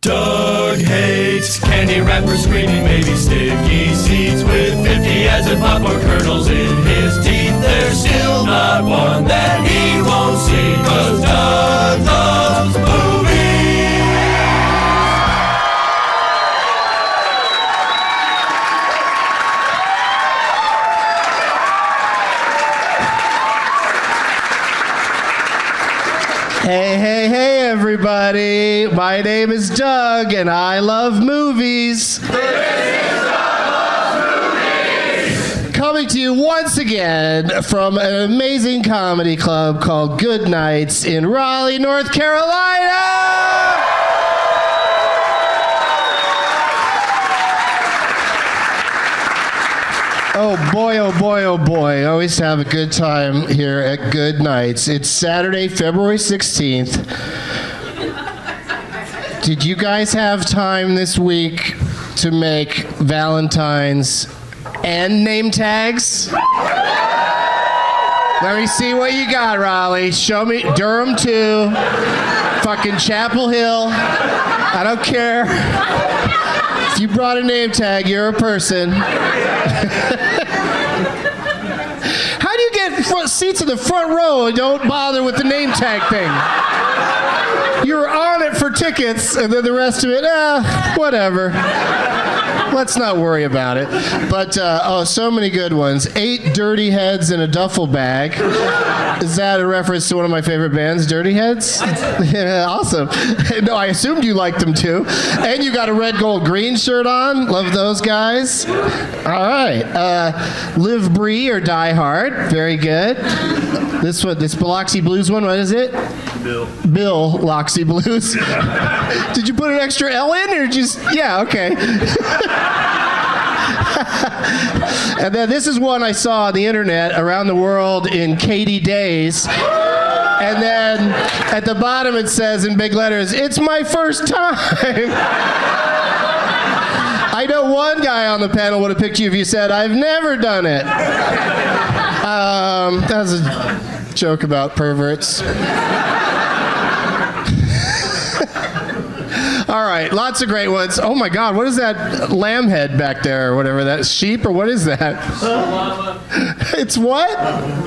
Doug hates candy wrappers, screaming baby sticky seeds with 50 as in popcorn kernels in his teeth. There's still not one that he won't see, 'cause Doug loves movies. Hey, everybody. My name is Doug, and I love movies. This is Doug Loves Movies. Coming to you once again from an amazing comedy club called Good Nights in Raleigh, North Carolina. Oh boy, oh boy, oh boy. Always have a good time here at Good Nights. It's Saturday, February 16th. Did you guys have time this week to make Valentine's and name tags? Let me see what you got, Raleigh. Show me. Durham 2, fucking Chapel Hill. I don't care. If you brought a name tag, you're a person. How do you get front seats in the front row and don't bother with the name tag thing? You're on it for tickets, and then the rest of it, whatever. Let's not worry about it. But, so many good ones. 8 dirty heads in a duffel bag. Is that a reference to one of my favorite bands, Dirty Heads? Yeah, awesome. No, I assumed you liked them too. And you got a red, gold, green shirt on. Love those guys. All right. Live, Bree, or Die Hard. Very good. This Biloxi Blues one, what is it? Bill Loxy Blues. Did you put an extra L in, or just, yeah, okay. And then this is one I saw on the internet around the world in Katie days. And then at the bottom it says in big letters, "It's my first time." I know one guy on the panel would have picked you if you said, "I've never done it." That was a joke about perverts. All right, lots of great ones. Oh my God, what is that lamb head back there or whatever? That sheep or what is that? Llama. It's what?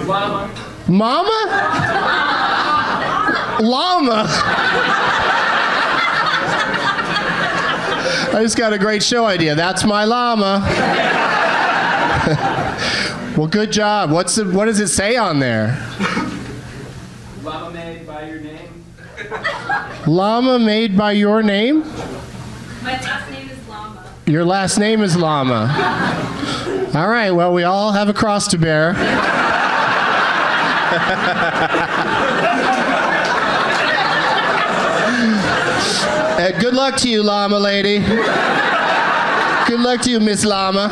Llama. Mama? Llama. I just got a great show idea. That's my llama. Well, good job. What does it say on there? Llama made by your name. Llama made by your name? My last name is Llama. Your last name is Llama. All right, well, we all have a cross to bear. Good luck to you, Llama lady. Good luck to you, Miss Llama.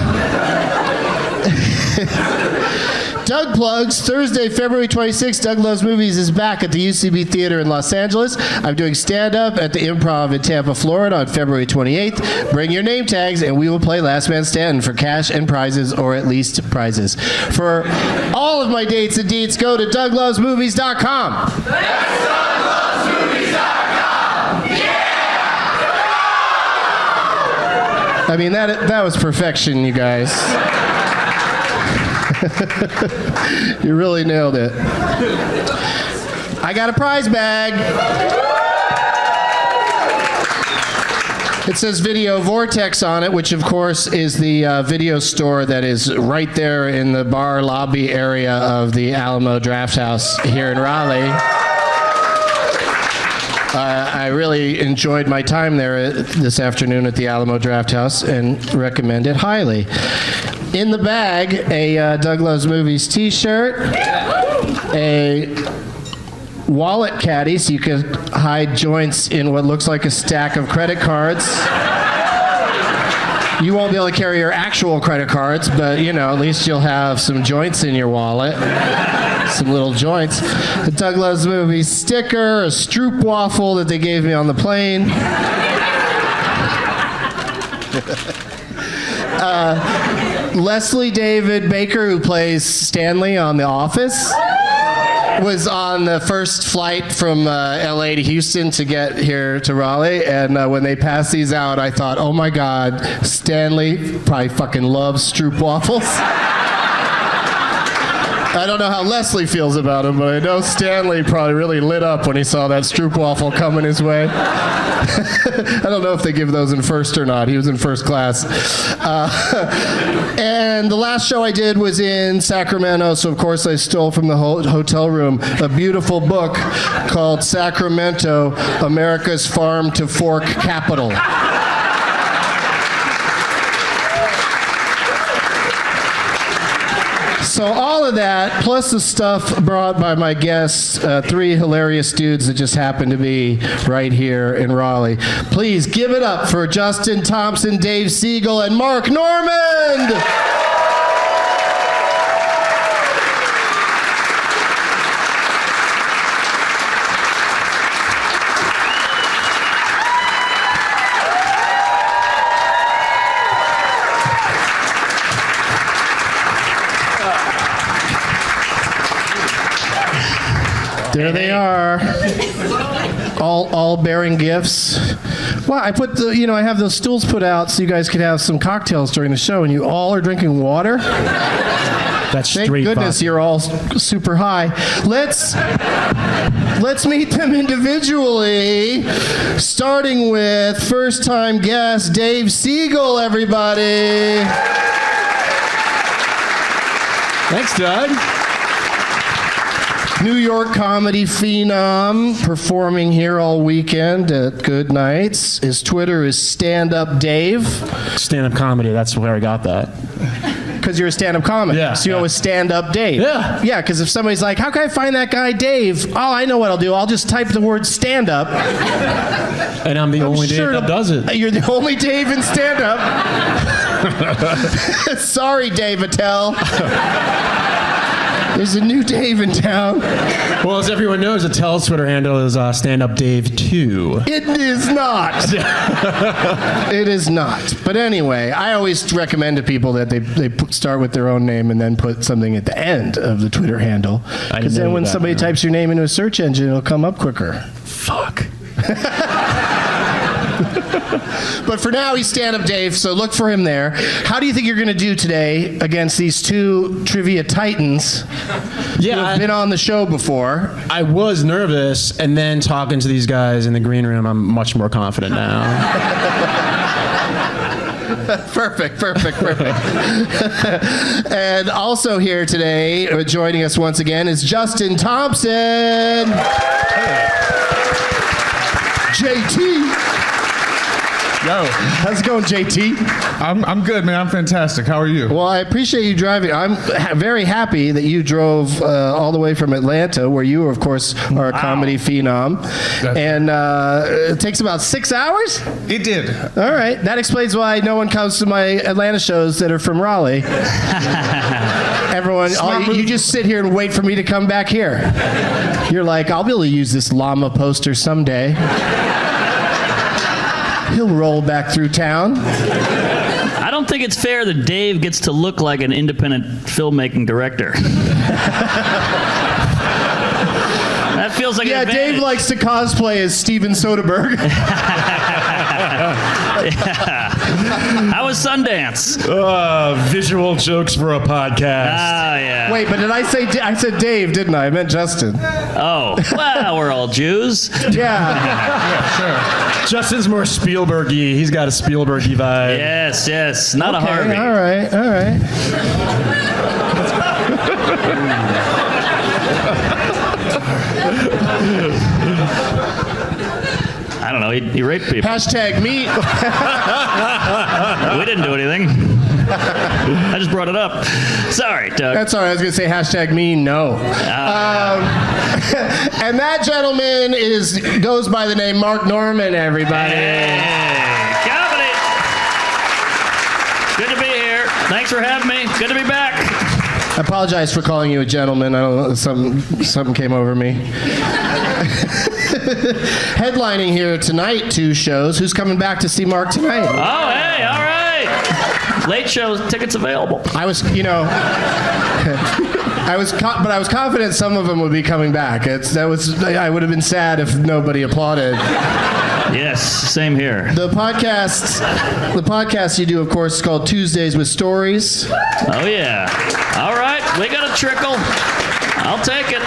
Doug plugs. Thursday, February 26th, Doug Loves Movies is back at the UCB Theater in Los Angeles. I'm doing stand-up at the Improv in Tampa, Florida on February 28th. Bring your name tags, and we will play Last Man Standing for cash and prizes, or at least prizes. For all of my dates and deets, go to DougLovesMovies.com. That's DougLovesMovies.com. Yeah! I mean, that was perfection, you guys. You really nailed it. I got a prize bag. It says Video Vortex on it, which of course is the video store that is right there in the bar lobby area of the Alamo Draft House here in Raleigh. I really enjoyed my time there this afternoon at the Alamo Draft House and recommend it highly. In the bag, a Doug Loves Movies t-shirt, a wallet caddy so you can hide joints in what looks like a stack of credit cards. You won't be able to carry your actual credit cards, but, you know, at least you'll have some joints in your wallet. Some little joints. The Doug Loves Movies sticker, a Stroop waffle that they gave me on the plane. Leslie David Baker, who plays Stanley on The Office. was on the first flight from LA to Houston to get here to Raleigh, and when they passed these out, I thought, oh my God, Stanley probably fucking loves Stroop waffles. I don't know how Leslie feels about him, but I know Stanley probably really lit up when he saw that Stroop waffle coming his way. I don't know if they give those in first or not. He was in first class. And the last show I did was in Sacramento, so of course I stole from the hotel room a beautiful book called Sacramento, America's Farm to Fork Capital. So all of that, plus the stuff brought by my guests, three hilarious dudes that just happen to be right here in Raleigh. Please give it up for Justin Thompson, Dave Siegel, and Mark Normand! There they are, all bearing gifts. Well, I put I have those stools put out so you guys could have some cocktails during the show, and you all are drinking water. That's Thank straight goodness vodka. you're all super high. Let's meet them individually, starting with first-time guest Dave Siegel. Everybody. Thanks, Doug. New York comedy phenom, performing here all weekend at Good Nights. His Twitter is Stand Up Dave. Stand-up comedy, that's where I got that. Because you're a stand-up comic. Yeah. So you always Stand Up Dave. Yeah. Yeah, because if somebody's like, how can I find that guy Dave? Oh, I know what I'll do. I'll just type the word stand up. And I'm the only sure Dave that does it. You're the only Dave in stand up. Sorry, Dave Attell. There's a new Dave in town. Well, as everyone knows, Attell's Twitter handle is StandUpDave2. It is not. It is not. But anyway, I always recommend to people that they start with their own name and then put something at the end of the Twitter handle. Because then when somebody types your name into a search engine, it'll come up quicker. Fuck. But for now, he's Stand-Up Dave, so look for him there. How do you think you're going to do today against these two trivia titans who have been on the show before? I was nervous, and then talking to these guys in the green room, I'm much more confident now. Perfect. And also here today, joining us once again, is Justin Thompson. JT. Yo, How's it going, JT? I'm good, man. I'm fantastic. How are you? Well, I appreciate you driving. I'm very happy that you drove all the way from Atlanta, where you, of course, are a comedy phenom. And it takes about 6 hours? It did. All right. That explains why no one comes to my Atlanta shows that are from Raleigh. Everyone, you just sit here and wait for me to come back here. You're like, I'll be able to use this llama poster someday. He'll roll back through town. I don't think it's fair that Dave gets to look like an independent filmmaking director. That feels like an advantage. Dave likes to cosplay as Steven Soderbergh. How was Sundance? Visual jokes for a podcast. Ah, yeah. Wait, but did I say I said Dave, didn't I? I meant Justin. Oh, well, we're all Jews. Yeah. Sure. Justin's more Spielberg-y. He's got a Spielberg-y vibe. Yes. Not a Harvey. All right. I don't know. He raped people. Hashtag me. We didn't do anything. I just brought it up. Sorry, Doug. That's all right. I was going to say hashtag me no. And that gentleman goes by the name Mark Normand, everybody. Hey, comedy. Good to be here. Thanks for having me. Good to be back. I apologize for calling you a gentleman. I don't know, something came over me. Headlining here tonight, 2 shows. Who's coming back to see Mark tonight? Oh, hey, all right. Late show tickets available. I was, I was confident some of them would be coming back. I would have been sad if nobody applauded. Yes, same here. The podcast you do, of course, is called Tuesdays with Stories. Oh, yeah. All right, we got a trickle. I'll take it.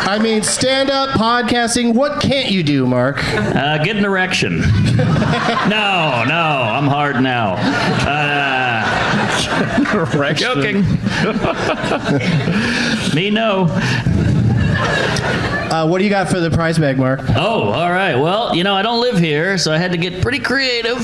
I mean, stand-up, podcasting, what can't you do, Mark? Get an erection. No, I'm hard now. Joking. Me, no. What do you got for the prize bag, Mark? Oh, all right. Well, I don't live here, so I had to get pretty creative.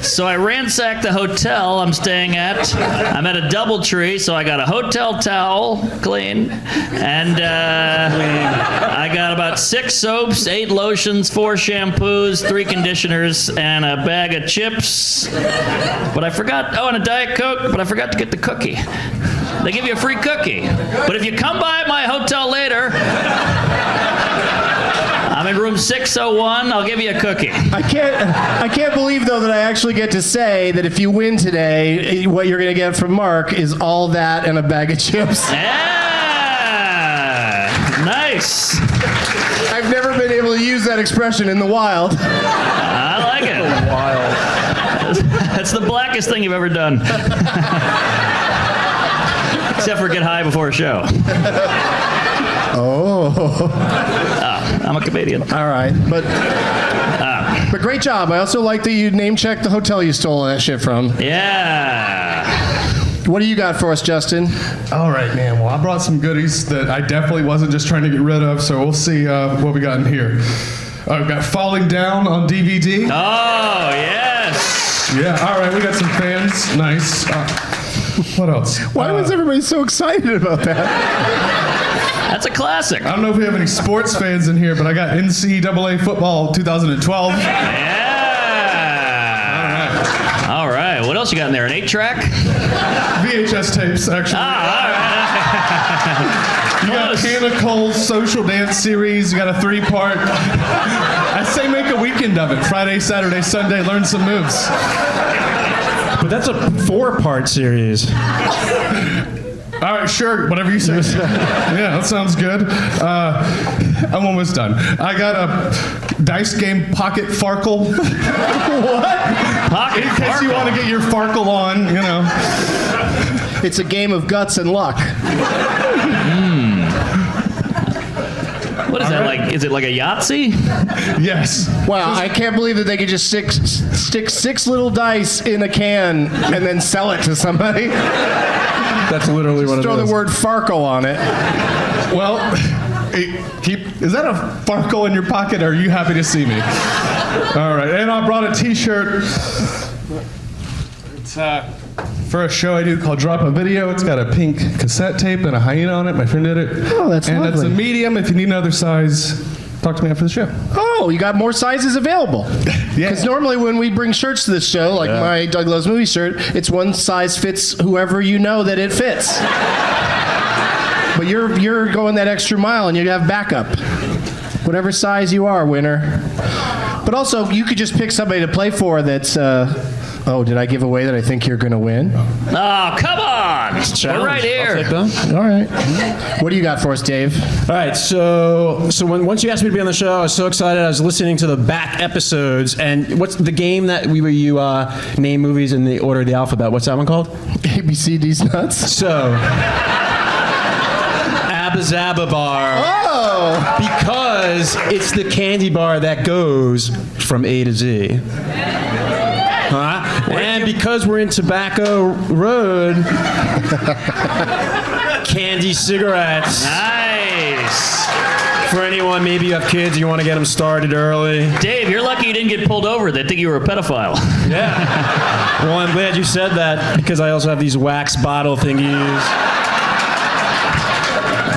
So I ransacked the hotel I'm staying at. I'm at a DoubleTree, so I got a hotel towel, clean, and I got about 6 soaps, 8 lotions, 4 shampoos, 3 conditioners, and a bag of chips. But I forgot, and a Diet Coke, but I forgot to get the cookie. They give you a free cookie. But if you come by my hotel later, I'm in room 601. I'll give you a cookie. I can't believe, though, that I actually get to say that if you win today, what you're going to get from Mark is all that and a bag of chips. Yeah! Nice. I've never been able to use that expression in the wild. I like it. Wild. That's the blackest thing you've ever done. Except for get high before a show. Oh. I'm a comedian. All right. But great job. I also like that you name-checked the hotel you stole that shit from. Yeah. What do you got for us, Justin? All right, man. Well, I brought some goodies that I definitely wasn't just trying to get rid of, so we'll see what we got in here. I've got Falling Down on DVD. Oh, yes. Yeah, all right. We got some fans. Nice. What else? Why was everybody so excited about that? That's a classic. I don't know if we have any sports fans in here, but I got NCAA football 2012. Yeah. All right. What else you got in there? An 8-track? VHS tapes, actually. You got Hannah Cole's social dance series. You got a 3-part. I say make a weekend of it. Friday, Saturday, Sunday. Learn some moves. But that's a 4-part series. All right, sure, whatever you say. Yeah, that sounds good. I'm almost done. I got a dice game Pocket Farkle. What? Pocket In case you want to get your Farkle on, It's a game of guts and luck. What is that like? Is it like a Yahtzee? Yes. Wow, I can't believe that they could just stick 6 little dice in a can and then sell it to somebody. That's literally what it is. Throw the word Farkle on it. Well, is that a Farkle in your pocket, or are you happy to see me? All right, and I brought a T-shirt. It's for a show I do called Drop a Video. It's got a pink cassette tape and a hyena on it. My friend did it. Oh, that's and lovely. it's a medium. If you need another size, talk to me after the show. Oh, you got more sizes available. Yeah. Because normally when we bring shirts to this show, like my Doug Loves Movie shirt, it's one size fits whoever you know that it fits. But you're going that extra mile and you have backup. Whatever size you are, winner. But also, you could just pick somebody to play for that's... Oh, did I give away that I think you're going to win? Oh, come on. We're right here. I'll take them. All right. What do you got for us, Dave? All right, so once you asked me to be on the show, I was so excited. I was listening to the back episodes, and what's the game that you name movies in the order of the alphabet? What's that one called? ABCD's Nuts. So, Abba Zaba Bar. Oh! Because it's the candy bar that goes from A to Z. Huh? And because we're in Tobacco Road, candy cigarettes. Nice. For anyone, maybe you have kids, you want to get them started early. Dave, you're lucky you didn't get pulled over. They think you were a pedophile. Yeah. Well, I'm glad you said that because I also have these wax bottle thingies.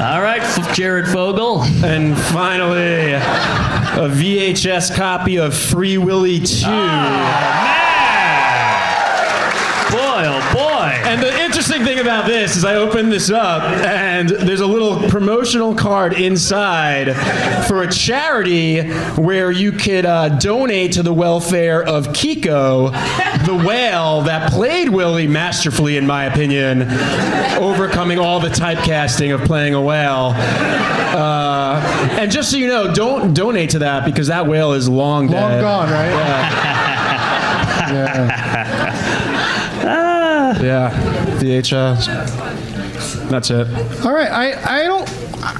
All right, Jared Fogle. And finally, a VHS copy of Free Willy 2. Boy, oh boy. And the interesting thing about this is I opened this up, and there's a little promotional card inside for a charity where you could donate to the welfare of Kiko, the whale that played Willie masterfully, in my opinion, overcoming all the typecasting of playing a whale. And just so you know, don't donate to that because that whale is long dead. Long gone, right? Yeah. VHS. That's it. All right,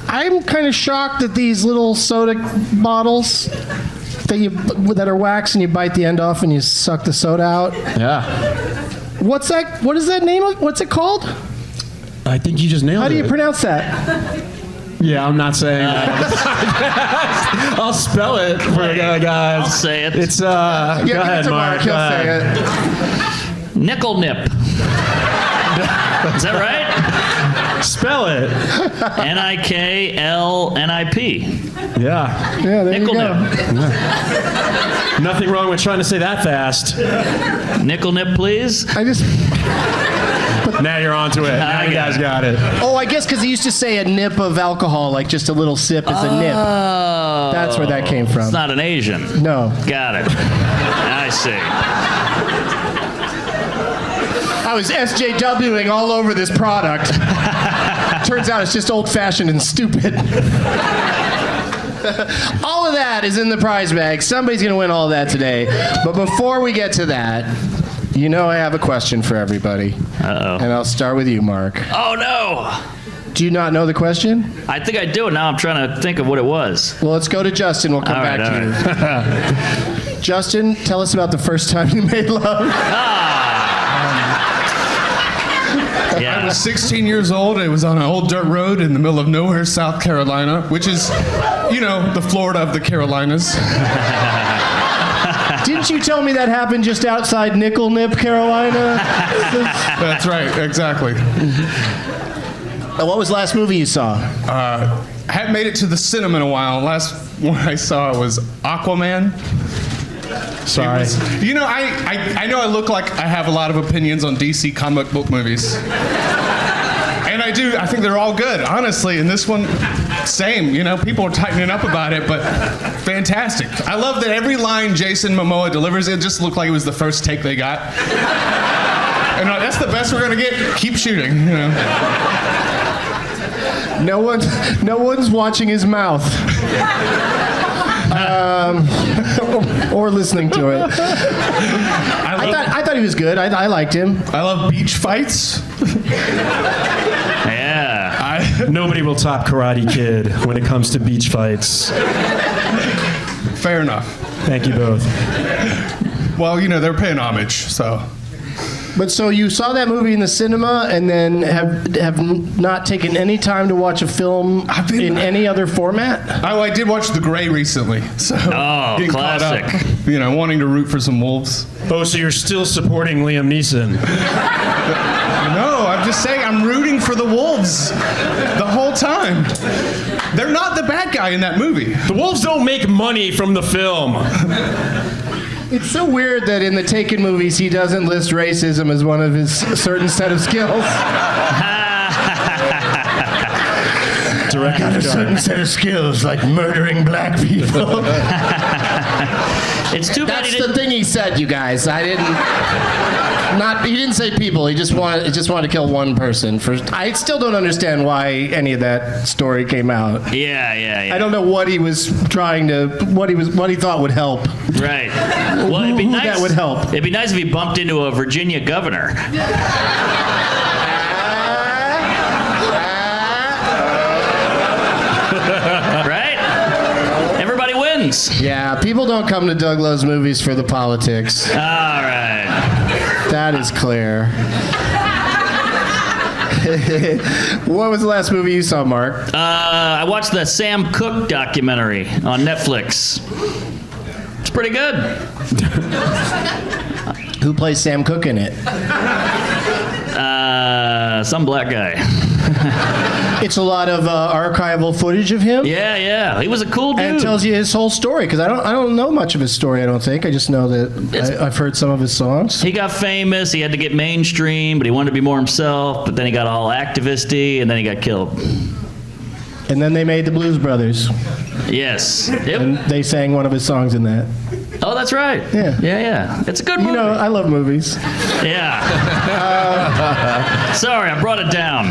I'm kind of shocked that these little soda bottles that are wax and you bite the end off and you suck the soda out. Yeah. What's that? What is that name? What's it called? I think you just nailed it. How do you pronounce that? Yeah, I'm not saying that. I'll spell it for you guys. I'll say it. It's, go Yeah, give it ahead, to Mark. He'll Go ahead. say it. Nickel nip. Is that right? Spell it. Niklnip. Yeah. Yeah, there Nickel you go. nip. Nothing wrong with trying to say that fast. Nickel nip, please. I just. Now you're onto it. Now you guys got it. Oh, I guess because he used to say a nip of alcohol, like just a little sip is a nip. Oh. That's where that came from. It's not an Asian. No. Got it. I see. I was SJWing all over this product. Turns out it's just old-fashioned and stupid. All of that is in the prize bag. Somebody's going to win all of that today. But before we get to that, you know I have a question for everybody. Uh-oh. And I'll start with you, Mark. Oh, no. Do you not know the question? I think I do. Now I'm trying to think of what it was. Well, let's go to Justin. We'll come All back right, to you. Justin, tell us about the first time you made love. I Yeah. was 16 years old. It was on an old dirt road in the middle of nowhere, South Carolina, which is, you know, the Florida of the Carolinas. Didn't you tell me that happened just outside Nickel Nip, Carolina? That's right, exactly. What was the last movie you saw? Hadn't made it to the cinema in a while. Last one I saw was Aquaman. Sorry. You know, I know I look like I have a lot of opinions on DC comic book movies. And I do. I think they're all good, honestly. And this one, same. You know, people are tightening up about it, but fantastic. I love that every line Jason Momoa delivers, it just looked like it was the first take they got. And that's the best we're going to get. Keep shooting, you know. No one's watching his mouth. Or listening to it. I thought he was good. I liked him. I love beach fights. Yeah. Nobody will top Karate Kid when it comes to beach fights. Fair enough. Thank you both. Well, you know, they're paying homage, so. But so you saw that movie in the cinema and then have not taken any time to watch a film in any other format? Oh, I did watch The Gray recently, so. Oh, getting caught classic. up, you know, wanting to root for some wolves. Oh, so you're still supporting Liam Neeson? No, I'm just saying I'm rooting for the wolves the whole time. They're not the bad guy in that movie. The Wolves don't make money from the film. It's so weird that in the Taken movies he doesn't list racism as one of his certain set of skills. Got a certain set of skills like murdering black people. It's too bad That's the thing he said, you guys. I didn't. He didn't say people. He just wanted to kill one person. I still don't understand why any of that story came out. Yeah. I don't know what he was trying to. What he thought would help. Right. Well, it'd be Who nice. that would help. It'd be nice if he bumped into a Virginia governor. Right? Everybody wins. Yeah, people don't come to Doug Lowe's movies for the politics. All right. That is clear. What was the last movie you saw, Mark? I watched the Sam Cooke documentary on Netflix. It's pretty good. Who plays Sam Cooke in it? Some black guy. It's a lot of archival footage of him. Yeah. He was a cool dude. And it tells you his whole story, because I don't know much of his story, I don't think. I just know that I've heard some of his songs. He got famous. He had to get mainstream, but he wanted to be more himself. But then he got all activisty, and then he got killed. And then they made the Blues Brothers. Yes. And they sang one of his songs in that. Oh, that's right. Yeah. It's a good movie. You know, I love movies. Yeah. Sorry, I brought it down.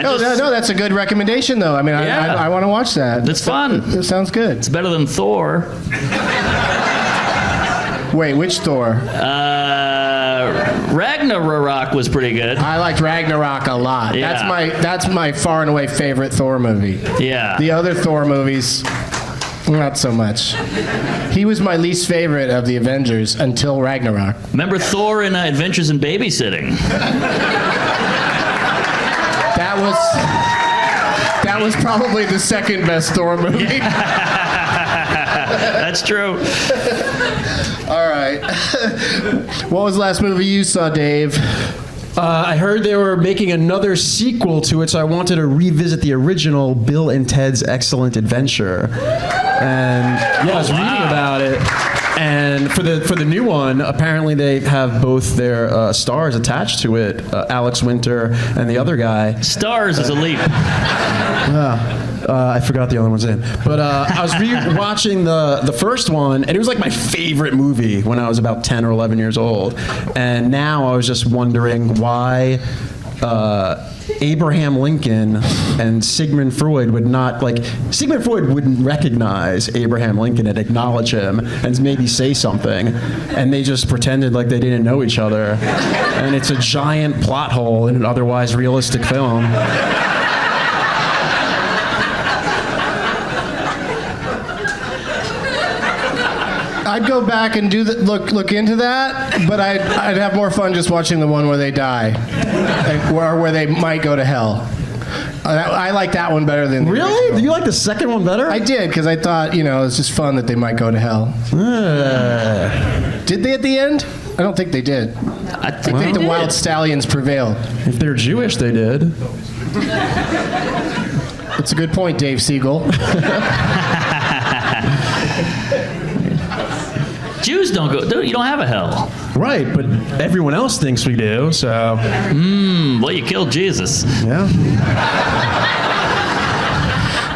No, that's a good recommendation, though. I mean, Yeah. I want to watch that. It's fun. It sounds good. It's better than Thor. Wait, which Thor? Ragnarok was pretty good. I liked Ragnarok a lot. Yeah. That's my far and away favorite Thor movie. Yeah. The other Thor movies, not so much. He was my least favorite of the Avengers until Ragnarok. Remember Thor in Adventures in Babysitting? That was probably the second best Thor movie. That's true. All right. What was the last movie you saw, Dave? I heard they were making another sequel to it, so I wanted to revisit the original Bill and Ted's Excellent Adventure. And I was reading about it. And for the new one, apparently they have both their stars attached to it, Alex Winter and the other guy. Stars is a leap. I forgot the other one's name. But I was watching the first one, and it was like my favorite movie when I was about 10 or 11 years old. And now I was just wondering why Abraham Lincoln and Sigmund Freud Sigmund Freud wouldn't recognize Abraham Lincoln and acknowledge him and maybe say something, and they just pretended like they didn't know each other. And it's a giant plot hole in an otherwise realistic film. I'd go back and look into that, but I'd have more fun just watching the one where they die, or where they might go to hell. I like that one better than the Really? original. Do you like the second one better? I did, because I thought, it's just fun that they might go to hell. Did they at the end? I don't think they did. I think, I think the Wild Stallions prevailed. If they're Jewish, they did. That's a good point, Dave Siegel. Jews don't go. You don't have a hell. Right, but everyone else thinks we do, so... Well, you killed Jesus. Yeah.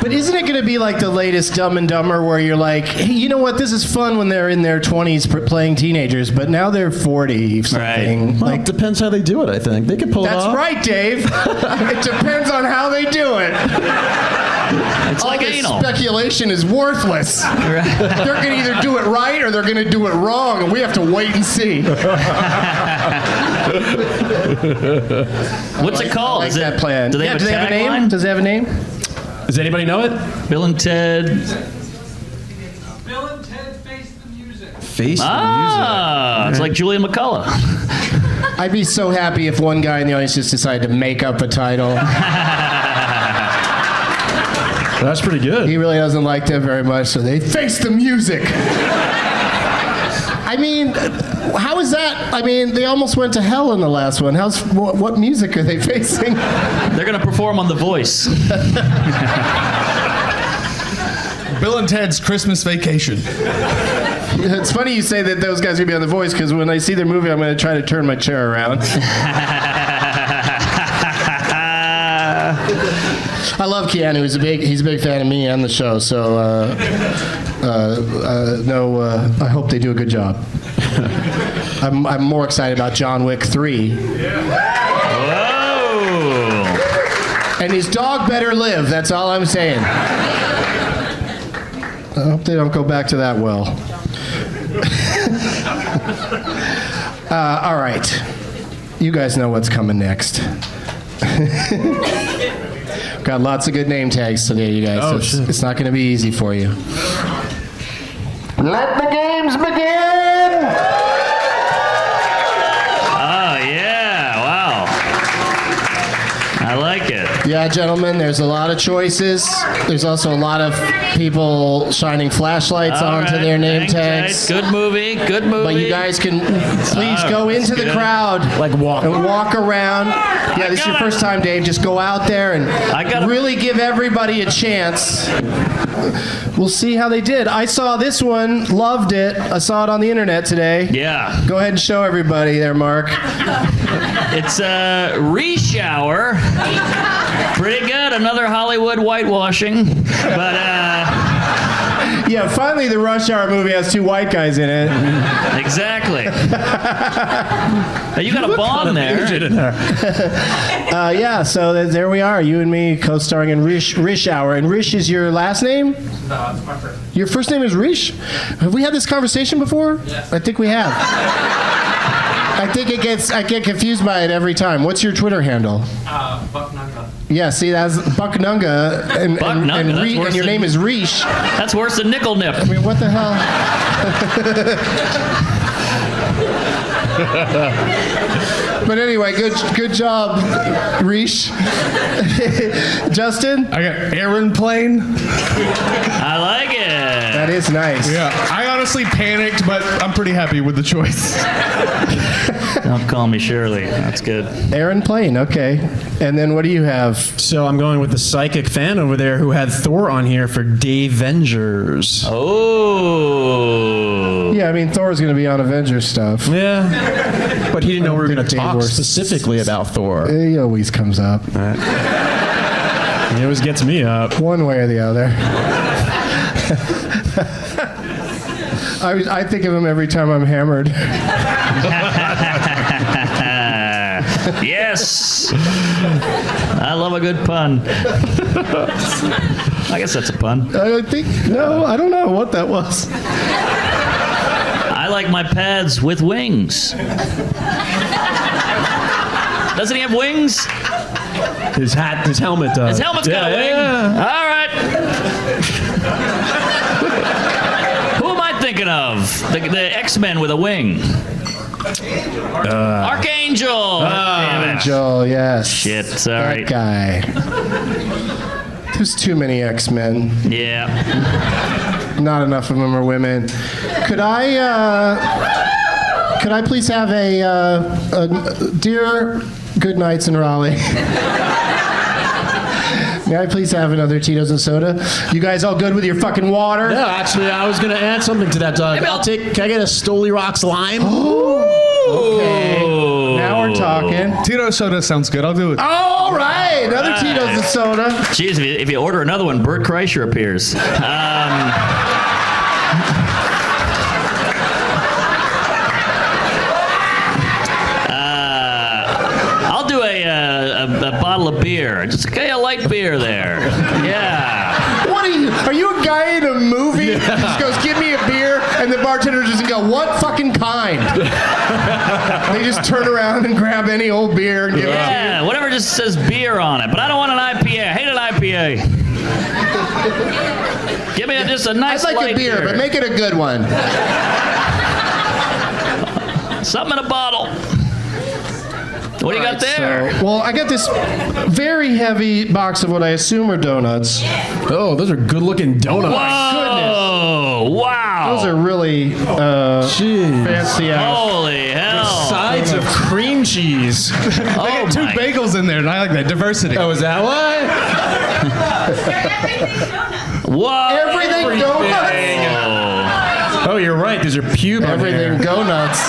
But isn't it going to be like the latest Dumb and Dumber, where you're like, hey, you know what? This is fun when they're in their 20s playing teenagers, but now they're 40 something. Well, it depends how they do it, I think. They could pull it off. That's right, Dave. It depends on how they do it. It's All like this anal. speculation is worthless. They're going to either do it right or they're going to do it wrong, and we have to wait and see. What's it called? I like that plan. Do they have a name? tagline? Does it have a name? Does anybody know it? Bill and Ted. Bill and Ted Face the Music. Face Ah, it's like Julian McCullough. I'd be so happy if one guy in the audience just decided to make up a title. That's pretty good. He really doesn't like them very much, so they face the music. I mean, how is that? I mean, they almost went to hell in the last one. What music are they facing? They're going to perform on The Voice. Bill and Ted's Christmas Vacation. It's funny you say that those guys are going to be on The Voice, because when I see their movie, I'm going to try to turn my chair around. I love Keanu. He's a big fan of me and the show. So, I hope they do a good job. I'm more excited about John Wick 3. Whoa! And his dog better live. That's all I'm saying. I hope they don't go back to that well. All right. You guys know what's coming next. Got lots of good name tags today, you guys. Oh, so shit. it's not going to be easy for you. Let the games begin! Oh, yeah. Wow. I like it. Yeah, Yeah, gentlemen, there's a lot of choices. There's also a lot of people shining flashlights All onto right, their name hang tags. tight. Good movie. Good movie. But you guys can please go into the good. crowd, Like walk. and walk around. Yeah, this is your gotta- first time, Dave. Just go out there and gotta- really give everybody a chance. We'll see how they did. I saw this one, loved it. I saw it on the internet today. Yeah. Go ahead and show everybody there, Mark. It's a reshower. Pretty good. Another Hollywood whitewashing. But, Yeah, finally the Rush Hour movie has two white guys in it. exactly. Now, you got a bond there. Yeah, so there we are. You and me co-starring in Rish Hour. And Rish is your last name? No, it's my first. Your first name is Rish? Have we had this conversation before? Yes. I think we have. I get confused by it every time. What's your Twitter handle? Buck Nunga. Yeah, see, that's Bucknunga, and That's worse your than- name is Rish. That's worse than Nickel Nip. I mean, what the hell? But anyway, good job, Rish. Justin? I got aeroplane. I like it. That is nice. Yeah, I honestly panicked, but I'm pretty happy with the choice. Don't call me Shirley. That's good. Aaron Plain, okay. And then what do you have? So I'm going with the psychic fan over there who had Thor on here for Dave Vengers. Oh. Yeah, I mean, Thor's going to be on Avengers stuff. Yeah. But he didn't know we were going to Dave talk was- specifically about Thor. He always comes up, He always gets me up. one way or the other. I think of him every time I'm hammered. Yes. I love a good pun. I guess that's a pun. I don't know what that was. I like my pads with wings. Doesn't he have wings? His helmet does. His helmet's got a wing. Yeah. All right. Who am I thinking of? The X-Men with a wing. Archangel. Damn it. Joel, yes. Shit, sorry. That guy. There's too many X-Men. Yeah. Not enough of them are women. Could I please have a dear good nights in Raleigh? May I please have another Tito's and soda? You guys all good with your fucking water? No, actually, I was going to add something to that, Doug. Maybe Can I get a Stoli Rocks lime? Okay. Now we're talking. Tito soda sounds good. I'll do it. All right, another Tito's and soda. Jeez, if you order another one, Bert Kreischer appears. I'll do a bottle of beer. Just a light beer there. Yeah. What are you a guy in a movie? Just goes, give me a beer, and the bartender just go, what fucking kind? They just turn around and grab any old beer and give it to you. Yeah, whatever just says beer on it. But I don't want an IPA. I hate an IPA. Give me just a nice I'd like light a beer, but make it a good one. something in a bottle. What do you got there? Well, I got this very heavy box of what I assume are donuts. Oh, those are good-looking donuts. Whoa! Wow! Those are really Jeez. fancy ass. Holy hell! Sides of cream cheese. They got two bagels in there, and I like that diversity. Oh, is that why? Whoa! Everything donuts. Oh, you're right. There's a pube on Everything here. go nuts.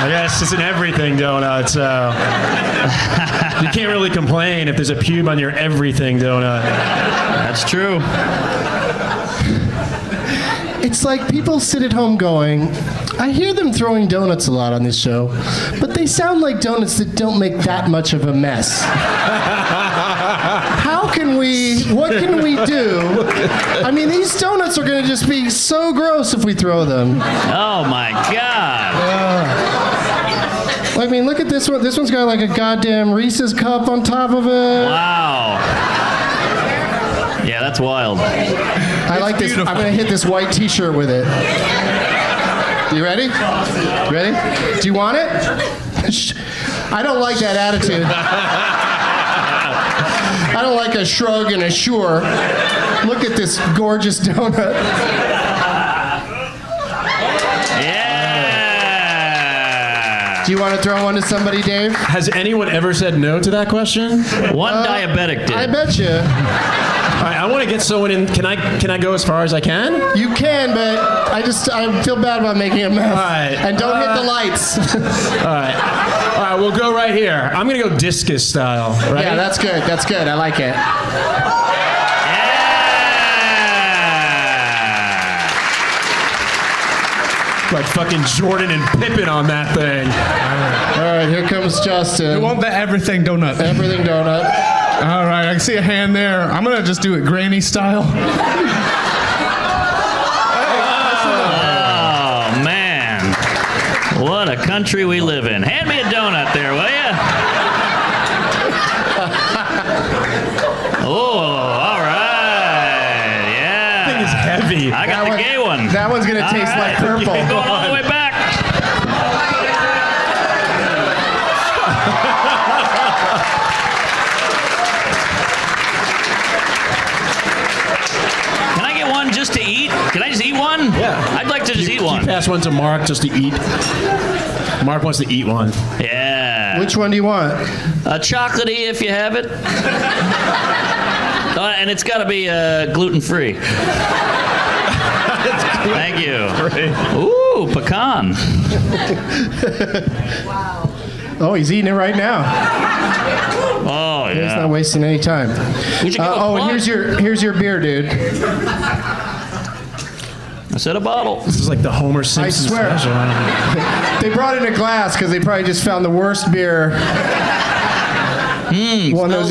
I guess it's an everything donut, so you can't really complain if there's a pube on your everything donut. That's true. It's like people sit at home going, I hear them throwing donuts a lot on this show, but they sound like donuts that don't make that much of a mess. What can we do? I mean, these donuts are going to just be so gross if we throw them. Oh my God! I mean, look at this one. This one's got like a goddamn Reese's cup on top of it. Wow! Yeah, that's wild. I like this. beautiful. I'm going to hit this white t-shirt with it. You ready? Ready? Do you want it? I don't like that attitude. I don't like a shrug and a sure. Look at this gorgeous donut. Yeah. Do you want to throw one to somebody, Dave? Has anyone ever said no to that question? One diabetic did. I bet you. All right, I want to get someone in. Can I go as far as I can? You can, but I feel bad about making a mess. All right. And don't hit the lights. All right, we'll go right here. I'm gonna go discus style. Right? Yeah, that's good. That's good. I like it. Like fucking Jordan and Pippen on that thing. All right, here comes Justin. You want the everything donut? Everything donut. All right, I can see a hand there. I'm gonna just do it granny style. Oh, man. What a country we live in. Hand me a donut there, will ya? Oh, all right. Yeah. That thing is heavy. I got the gay one. That one's gonna taste like purple. Going all the way back. Can I get one just to eat? Can I just eat one? Yeah. I'd like to just eat one. You pass one to Mark just to eat. Mark wants to eat one. Yeah. Which one do you want? Chocolatey if you have it. And it's got to be gluten-free. Thank you. Great. Ooh, pecan. Oh, he's eating it right now. Oh, He's yeah. not wasting any time. We should give a Oh, and plug. here's your beer, dude. I said a bottle. This is like the Homer Simpson swear. special. They brought in a glass because they probably just found the worst beer. One that was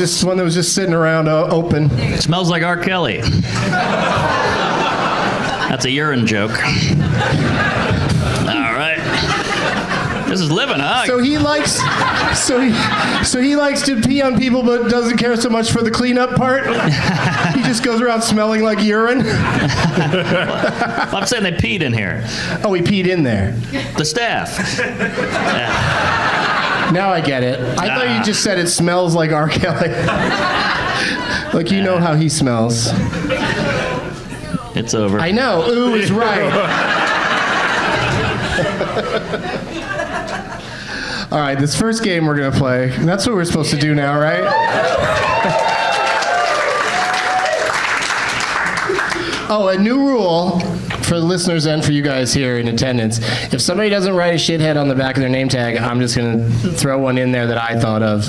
just sitting around open. It smells like R. Kelly. That's a urine joke. All right. This is living, huh? So he likes to pee on people, but doesn't care so much for the cleanup part. He just goes around smelling like urine. I'm saying they peed in here. Oh, he peed in there. The staff. Yeah. Now I get it. I thought you just said it smells like R. Kelly. Like you know how he smells. It's over. I know. Ooh is right. All right, this first game we're gonna play. That's what we're supposed to do now, right? Oh, a new rule for the listeners and for you guys here in attendance. If somebody doesn't write a shithead on the back of their name tag, I'm just gonna throw one in there that I thought of,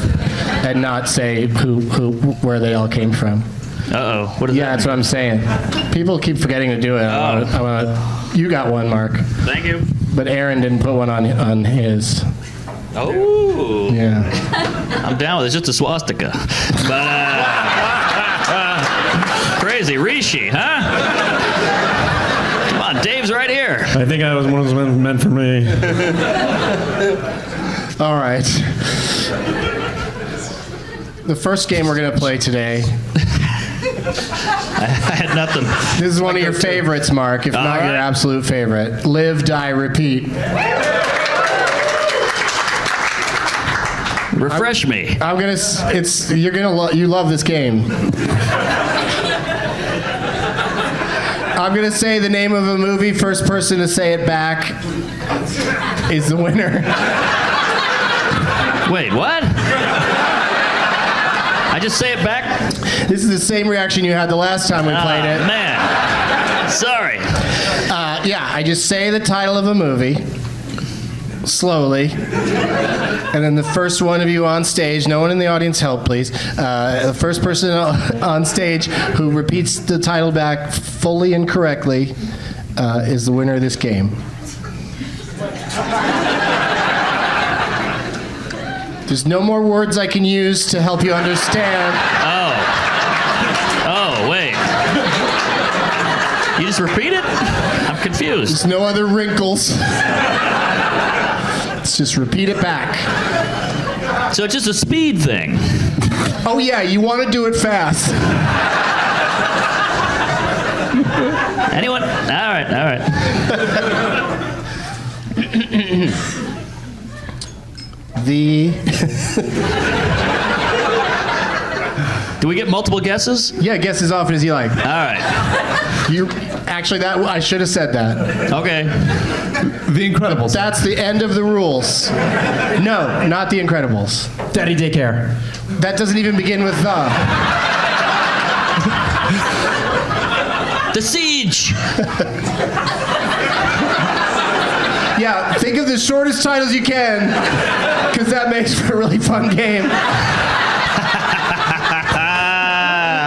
and not say where they all came from. Uh-oh. What is Yeah, that? that's what I'm saying. People keep forgetting to do it. You got one, Mark, Thank you. but Aaron didn't put one on his. Oh. Yeah. I'm down with it. It's just a swastika. But, crazy. Rishi, huh? Come on, Dave's right here. I think that was one of those meant for me. All right. The first game we're going to play today. I had nothing. This is one of your favorites, Mark, if not your right. absolute favorite. Live, die, repeat. Refresh me. You love this game. I'm gonna say the name of a movie. First person to say it back is the winner. Wait, what? I just say it back? This is the same reaction you had the last time we played it. Man. Sorry. Yeah, I just say the title of a movie slowly, and then the first one of you on stage, no one in the audience help please, the first person on stage who repeats the title back fully and correctly is the winner of this game. There's no more words I can use to help you understand. Oh, wait. You just repeat it? I'm confused. There's no other wrinkles. Let's just repeat it back. So it's just a speed thing. Oh yeah, you want to do it fast. Anyone? All right. Do we get multiple guesses? Yeah, guess as often as you like. All right. Actually, I should have said that. Okay. The Incredibles. That's the end of the rules. No, not The Incredibles. Daddy Daycare. That doesn't even begin with the. The Siege. Yeah, think of the shortest titles you can, because that makes for a really fun game.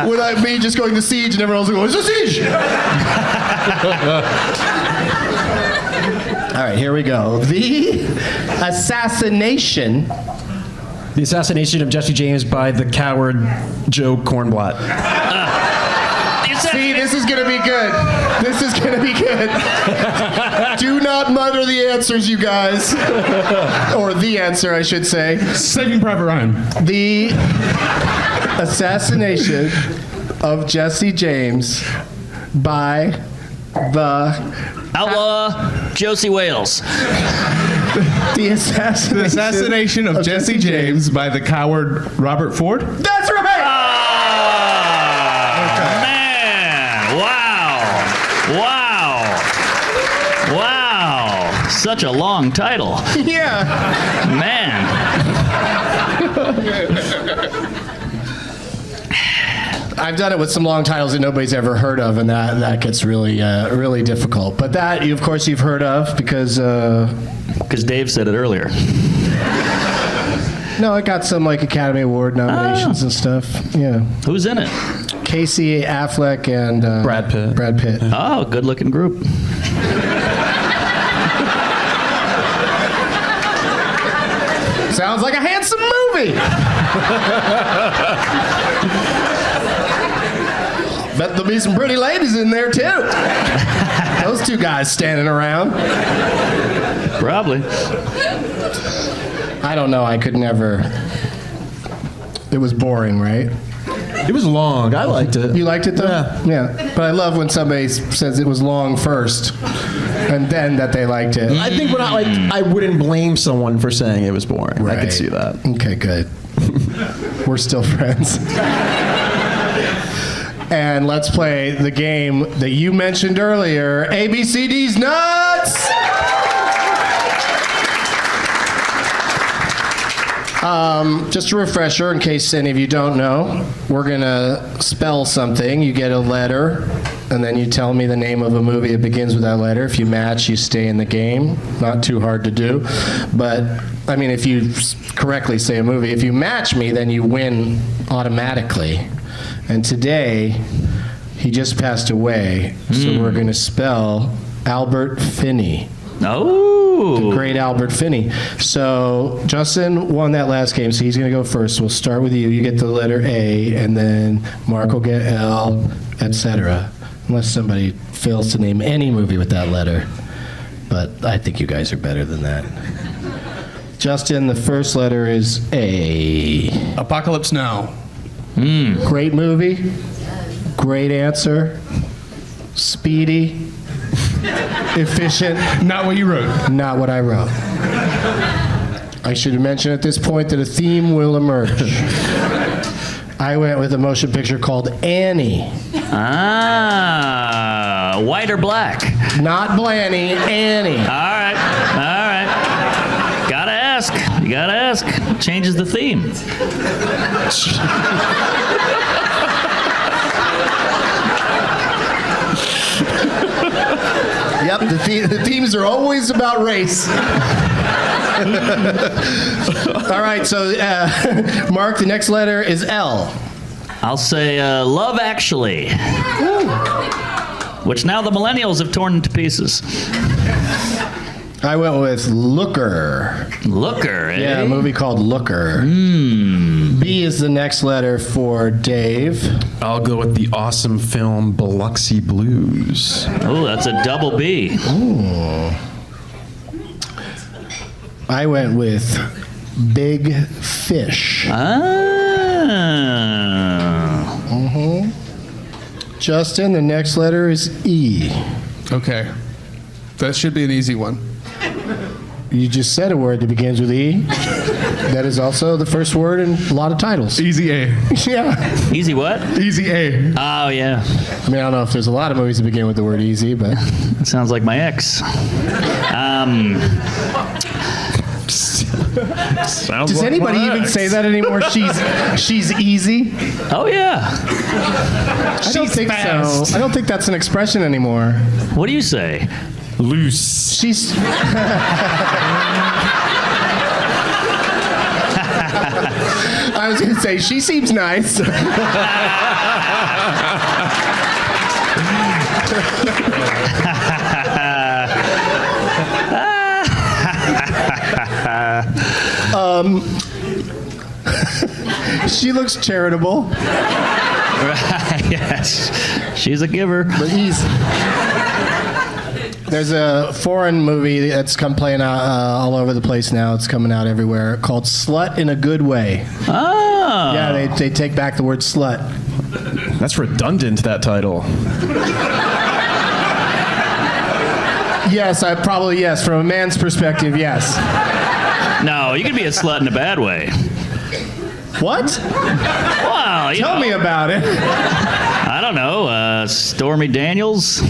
Without me just going The Siege and everyone else going, it's The Siege! All right, here we go. The assassination. The assassination of Jesse James by the coward Joe Kornblatt. See, this is gonna be good. This is gonna be good. Do not mutter the answers, you guys. Or the answer, I should say. Saving Private Ryan. The assassination of Jesse James by the Outlaw Josie Wales. the assassination of Jesse James by the coward Robert Ford. That's right. Man, wow. Such a long title. Yeah. Man. I've done it with some long titles that nobody's ever heard of, and that gets really really difficult. But that, of course, you've heard of because Dave said it earlier. no, it got some like Academy Award nominations and stuff. Yeah. Who's in it? Casey Affleck and Brad Pitt. Brad Pitt. Oh, good looking group. Sounds like a handsome movie. Bet there'll be some pretty ladies in there too. Those two guys standing around. Probably. I don't know. I could never. It was boring, right? It was long. I liked it. You liked it though? Yeah. But I love when somebody says it was long first, and then that they liked it. I think I wouldn't blame someone for saying it was boring. I Right. could see that. Okay, good. We're still friends. And let's play the game that you mentioned earlier, ABCD's Nuts! Just a refresher, in case any of you don't know, we're gonna spell something. You get a letter, and then you tell me the name of a movie that begins with that letter. If you match, you stay in the game. Not too hard to do. But, I mean, if you correctly say a movie, if you match me, then you win automatically. And today, he just passed away, so we're gonna spell Albert Finney. Oh. Great Albert Finney. So Justin won that last game, so he's going to go first. We'll start with you. You get the letter A, and then Mark will get L, etc. Unless somebody fails to name any movie with that letter. But I think you guys are better than that. Justin, the first letter is A. Apocalypse Now. Great movie. Great answer. Speedy. Efficient. Not what you wrote. Not what I wrote. I should mention at this point that a theme will emerge. I went with a motion picture called Annie. Ah, white or black? Not Blanny, Annie. All right. Gotta ask. You gotta ask. Changes the theme. Yep, the themes are always about race. All right, so Mark, the next letter is L. I'll say Love Actually. Which now the millennials have torn into pieces. I went with Looker. Looker, eh? Yeah, a movie called Looker. B is the next letter for Dave. I'll go with the awesome film Biloxi Blues. Oh, that's a double B. I went with Big Fish. Ah. Justin, the next letter is E. Okay. That should be an easy one. You just said a word that begins with E. That is also the first word in a lot of titles. Easy A. Yeah. Easy what? Easy A. Oh, yeah. I mean, I don't know if there's a lot of movies that begin with the word easy, but. It sounds like my ex. Does anybody even say that anymore? She's easy? Oh, yeah. I don't think so. I don't think that's an expression anymore. What do you say? Loose. She's. I was going to say, she seems nice. She looks charitable. Yes. She's a giver. But there's a foreign movie that's playing out all over the place now. It's coming out everywhere called Slut in a Good Way. Oh. Yeah, they take back the word slut. That's redundant, that title. Yes, from a man's perspective, yes. No, you can be a slut in a bad way. What? Wow. Tell me about it. I don't know. Stormy Daniels.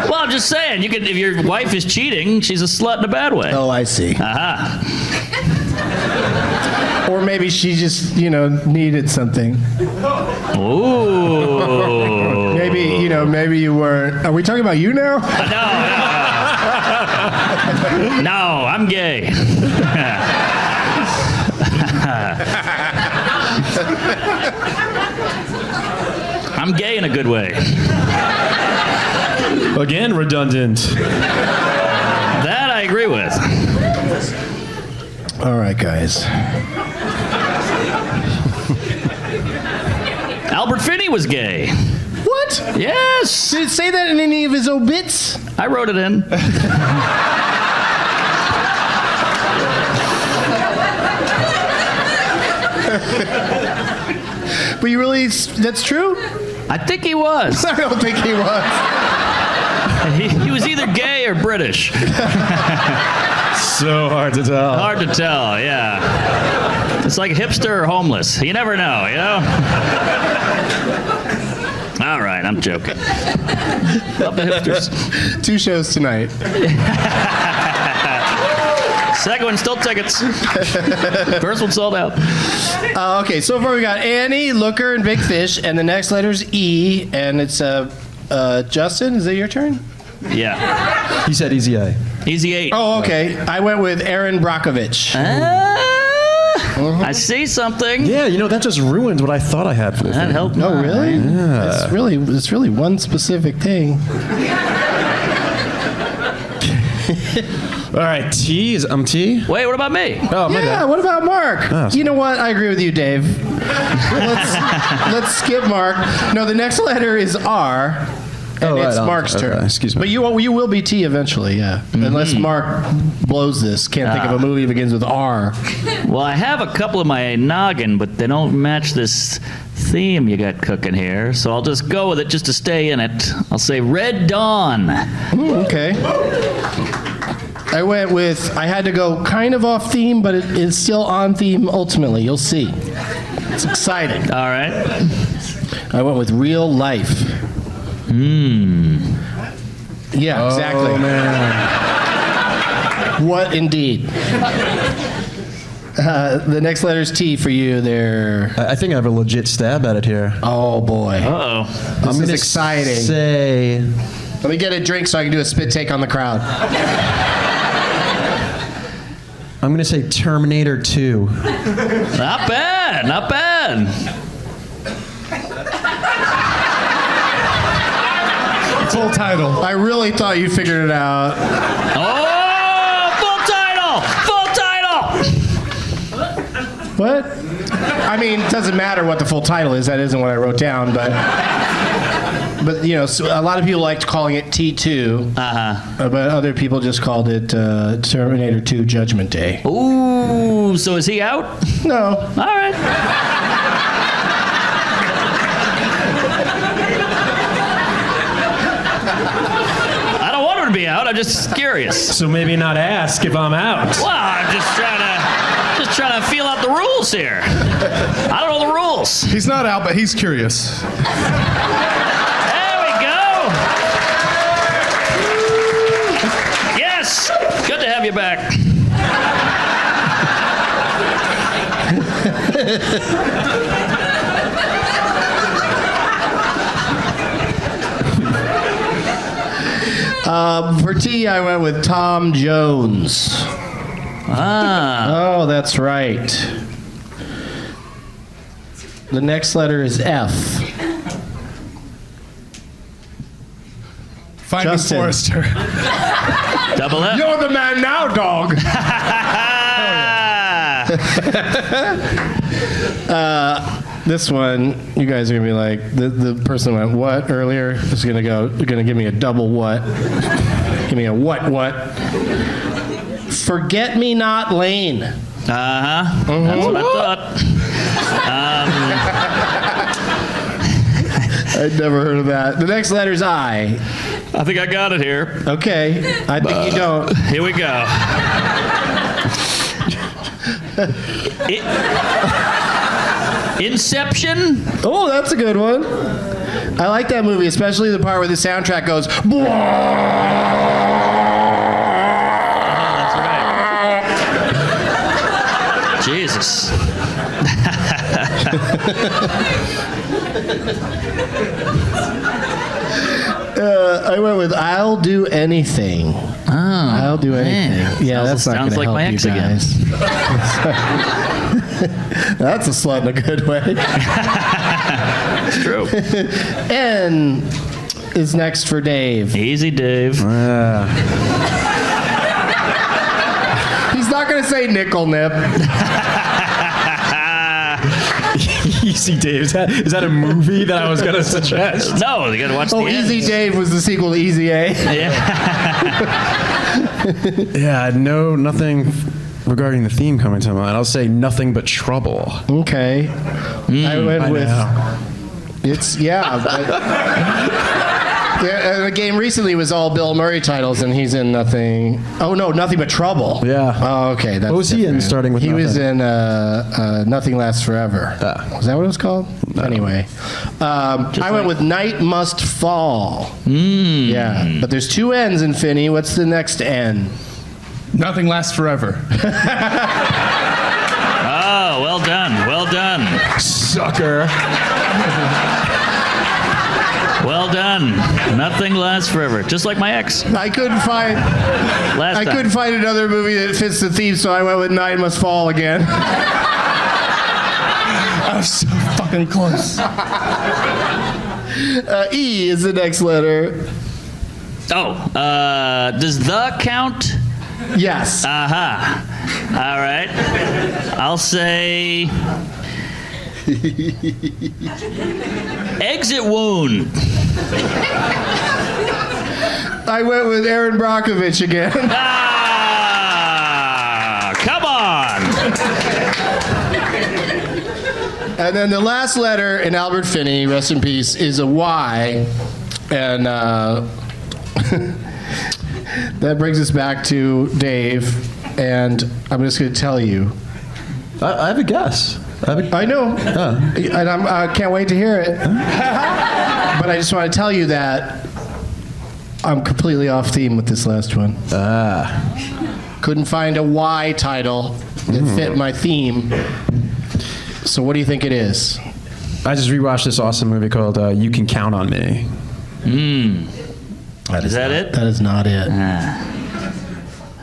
Well, I'm just saying, you could, if your wife is cheating, she's a slut in a bad way. Oh, I see. Aha. Or maybe she just, needed something. Ooh. Maybe you weren't. Are we talking about you now? No, I'm gay. I'm gay in a good way. Again, redundant. That I agree with. All right, guys. Albert Finney was gay. What? Yes. Did it say that in any of his obits? I wrote it in. But that's true? I think he was. I don't think he was. He was either gay or British. So hard to tell. Hard to tell, yeah. It's like hipster or homeless. You never know, All right, I'm joking. Love the hipsters. 2 shows tonight. Second one, still tickets. First one sold out. Okay, so far we got Annie, Looker, and Big Fish, and the next letter's E, and it's Justin. Is it your turn? Yeah. He said Easy A. Easy 8. Oh, okay. I went with Aaron Brockovich. I see something. Yeah, that just ruined what I thought I had for this That thing. helped. Oh, really? Yeah. It's really one specific thing. All right, T. I'm T? Wait, what about me? Oh, my Yeah, bad. what about Mark? Oh, You know what? I agree with you, Dave. Let's skip Mark. No, the next letter is R. And Oh, it's right, Mark's okay, turn. excuse me. But you will be T eventually, yeah. Unless Mark blows this. Can't think of a movie that begins with R. Well, I have a couple of my noggin, but they don't match this theme you got cooking here. So I'll just go with it just to stay in it. I'll say Red Dawn. Okay. I had to go kind of off theme, but it is still on theme ultimately. You'll see. It's exciting. All right. I went with Real Life. Yeah, exactly. Oh, man. What indeed? The next letter's T for you there. I think I have a legit stab at it here. Oh, boy. Uh-oh. This is gonna exciting. Say. Let me get a drink so I can do a spit take on the crowd. I'm going to say Terminator 2. Not bad. Not bad. Full title. I really thought you figured it out. Oh, full title. Full title. What? I mean, it doesn't matter what the full title is. That isn't what I wrote down, but so a lot of people liked calling it T2. But other people just called it Terminator 2 Judgment Day. Ooh, so is he out? No. All right. I don't want him to be me out. I'm just curious. So maybe not ask if I'm out. Well, I'm just trying to feel out the rules here. I don't know the rules. He's not out, but he's curious. There we go. Yes. Good to have you back. For T, I went with Tom Jones. Ah. Oh, that's right. The next letter is F. Finding Justin. Forrester. Double F. You're the man now, dog. This one, you guys are gonna be like, the person who went what earlier is gonna give me a double what. Give me a what. Forget Me Not Lane. That's what I thought. I'd never heard of that. The next letter's I. I think I got it here. Okay, I think you don't. Here we go. Inception? Oh, that's a good one. I like that movie, especially the part where the soundtrack goes. That's right. Jesus. I went with I'll Do Anything. Oh, I'll do anything. man. Yeah, that's not sounds going to like help my you ex again. guys. That's a slut in a good way. It's true. N is next for Dave. Easy, Dave. He's not going to say nickel nip. Easy Dave. Is that a movie that I was going to suggest? No, you gotta watch the Easy ends. Dave was the sequel to Easy A. Yeah, no, nothing regarding the theme coming to mind. I'll say Nothing But Trouble. Okay. I went with. It's, the game recently was all Bill Murray titles, and he's in Nothing. Oh, no, Nothing But Trouble. Yeah. Oh, okay. That's What was he in, different. starting with He was Nothing? in Nothing Lasts Forever. Was that what it was called? No. Anyway. I went with Night Must Fall. Yeah. But there's two N's in Finney. What's the next N? Nothing lasts forever. Oh, well done. Well done. Sucker. Well done. Nothing lasts forever. Just like my ex. I couldn't find another movie that fits the theme, so I went with Night Must Fall again. I was so fucking close. E is the next letter. Oh, does the count? Yes. Aha. All right. I'll say exit wound. I went with Aaron Brockovich again. Ah, come on. And then the last letter in Albert Finney, rest in peace, is a Y. And that brings us back to Dave. And I'm just going to tell you. I have a guess. I know. And I can't wait to hear it. But I just want to tell you that I'm completely off theme with this last one. Couldn't find a Y title that fit my theme. So what do you think it is? I just rewatched this awesome movie called You Can Count on Me. Is that it? That is not it.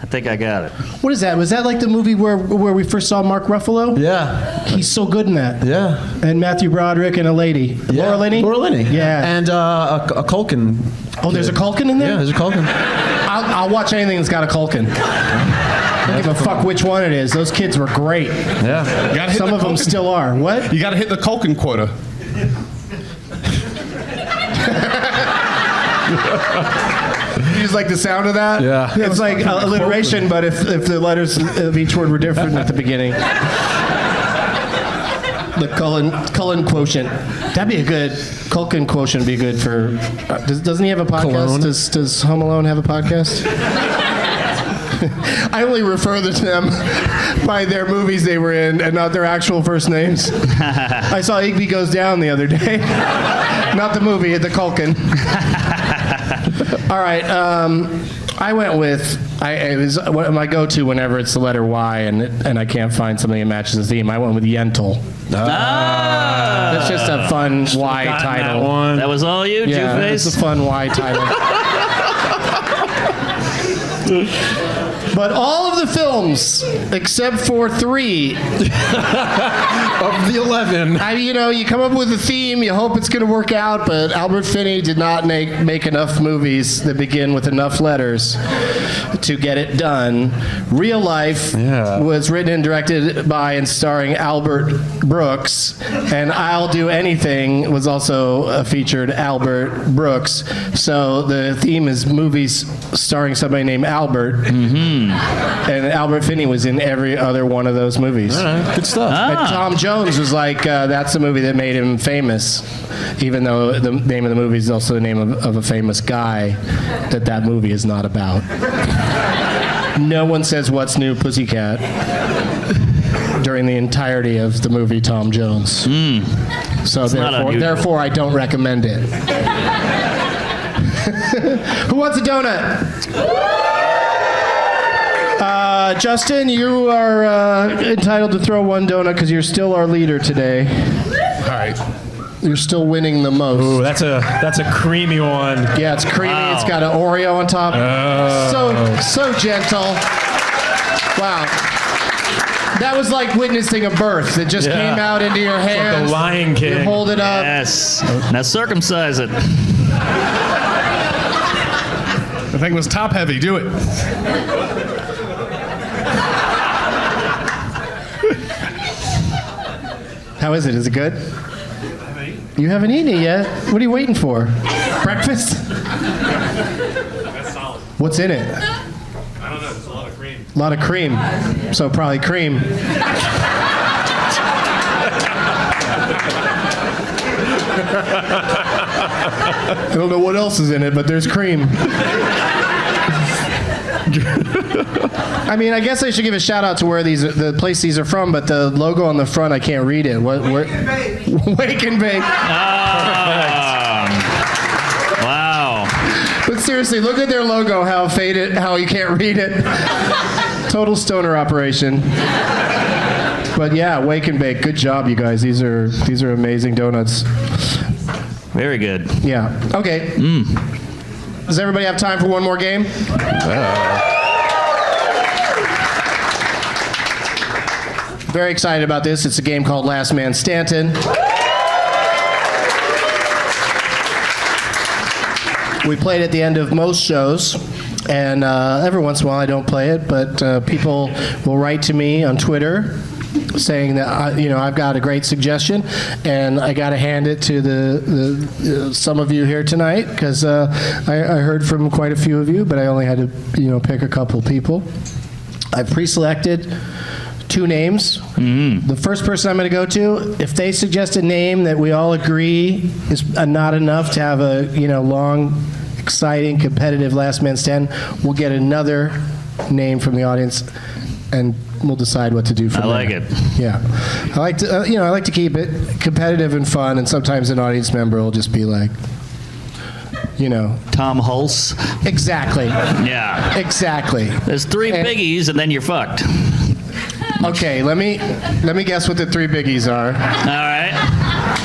I think I got it. What is that? Was that like the movie where we first saw Mark Ruffalo? Yeah. He's so good in that. Yeah. And Matthew Broderick and a lady. Yeah. Laura Linney? Laura Linney. Yeah. And a Culkin. Oh, there's a Culkin in there? Yeah, there's a Culkin. I'll watch anything that's got a Culkin. I don't give a fuck which one it is. Those kids were great. Yeah. Some of them still are. What? You got to hit the Culkin quota. You just like the sound of that? Yeah. It's like alliteration, but if the letters of each word were different at the beginning. The Cullen quotient. That'd be a good. Culkin quotient would be good for. Doesn't he have a podcast? Cologne. Does Home Alone have a podcast? I only refer to them by their movies they were in and not their actual first names. I saw Igby Goes Down the other day. Not the movie, the Culkin. All right. I went with. It was my go-to whenever it's the letter Y and I can't find something that matches the theme. I went with Yentl. That's just a fun Y title. That was all you, Yeah, Two-Face? it's a fun Y title. But all of the films, except for 3, Of the 11. you come up with a theme, you hope it's going to work out, but Albert Finney did not make enough movies that begin with enough letters to get it done. Real Life was written and directed by and starring Albert Brooks, and I'll Do Anything was also featured Albert Brooks. So the theme is movies starring somebody named Albert. And Albert Finney was in every other one of those movies. All right, good stuff. And Tom Jones was like, that's the movie that made him famous, even though the name of the movie is also the name of a famous guy that movie is not about. No one says "What's New, Pussycat" during the entirety of the movie Tom Jones. So therefore, I don't recommend it. Who wants a donut? Justin, you are entitled to throw one donut because you're still our leader today. All right. You're still winning the most. Ooh, that's a creamy one. Yeah, it's creamy. Wow. It's got an Oreo on top. So gentle. Wow. That was like witnessing a birth that just came out into your hands. Like the Lion King. You hold it up. Yes. Now circumcise it. The thing was top heavy. Do it. How is it? Is it good? You haven't eaten it yet. What are you waiting for? Breakfast? That's solid. What's in it? I don't know. There's a lot of cream. A lot of cream. So probably cream. I don't know what else is in it, but there's cream. I mean, I guess I should give a shout out to where the place these are from, but the logo on the front, I can't read it. Wake and Bake. Wow. But seriously, look at their logo, how faded, how you can't read it. Total stoner operation. But yeah, Wake and Bake. Good job, you guys. These are amazing donuts. Very good. Yeah. Okay. Does everybody have time for one more game? Very excited about this. It's a game called Last Man Stanton. We play it at the end of most shows, and every once in a while I don't play it, but people will write to me on Twitter saying that I've got a great suggestion, and I got to hand it to the some of you here tonight because I heard from quite a few of you, but I only had to pick a couple people. I pre-selected 2 names. The first person I'm going to go to, if they suggest a name that we all agree is not enough to have a long, exciting, competitive Last Man Stand, we'll get another name from the audience, and we'll decide what to do from there. I like it. Yeah, I like to I like to keep it competitive and fun, and sometimes an audience member will just be like, Tom Hulse. exactly. Yeah. Exactly. There's 3 And- biggies, and then you're fucked. Okay, let me guess what the 3 biggies are. All right.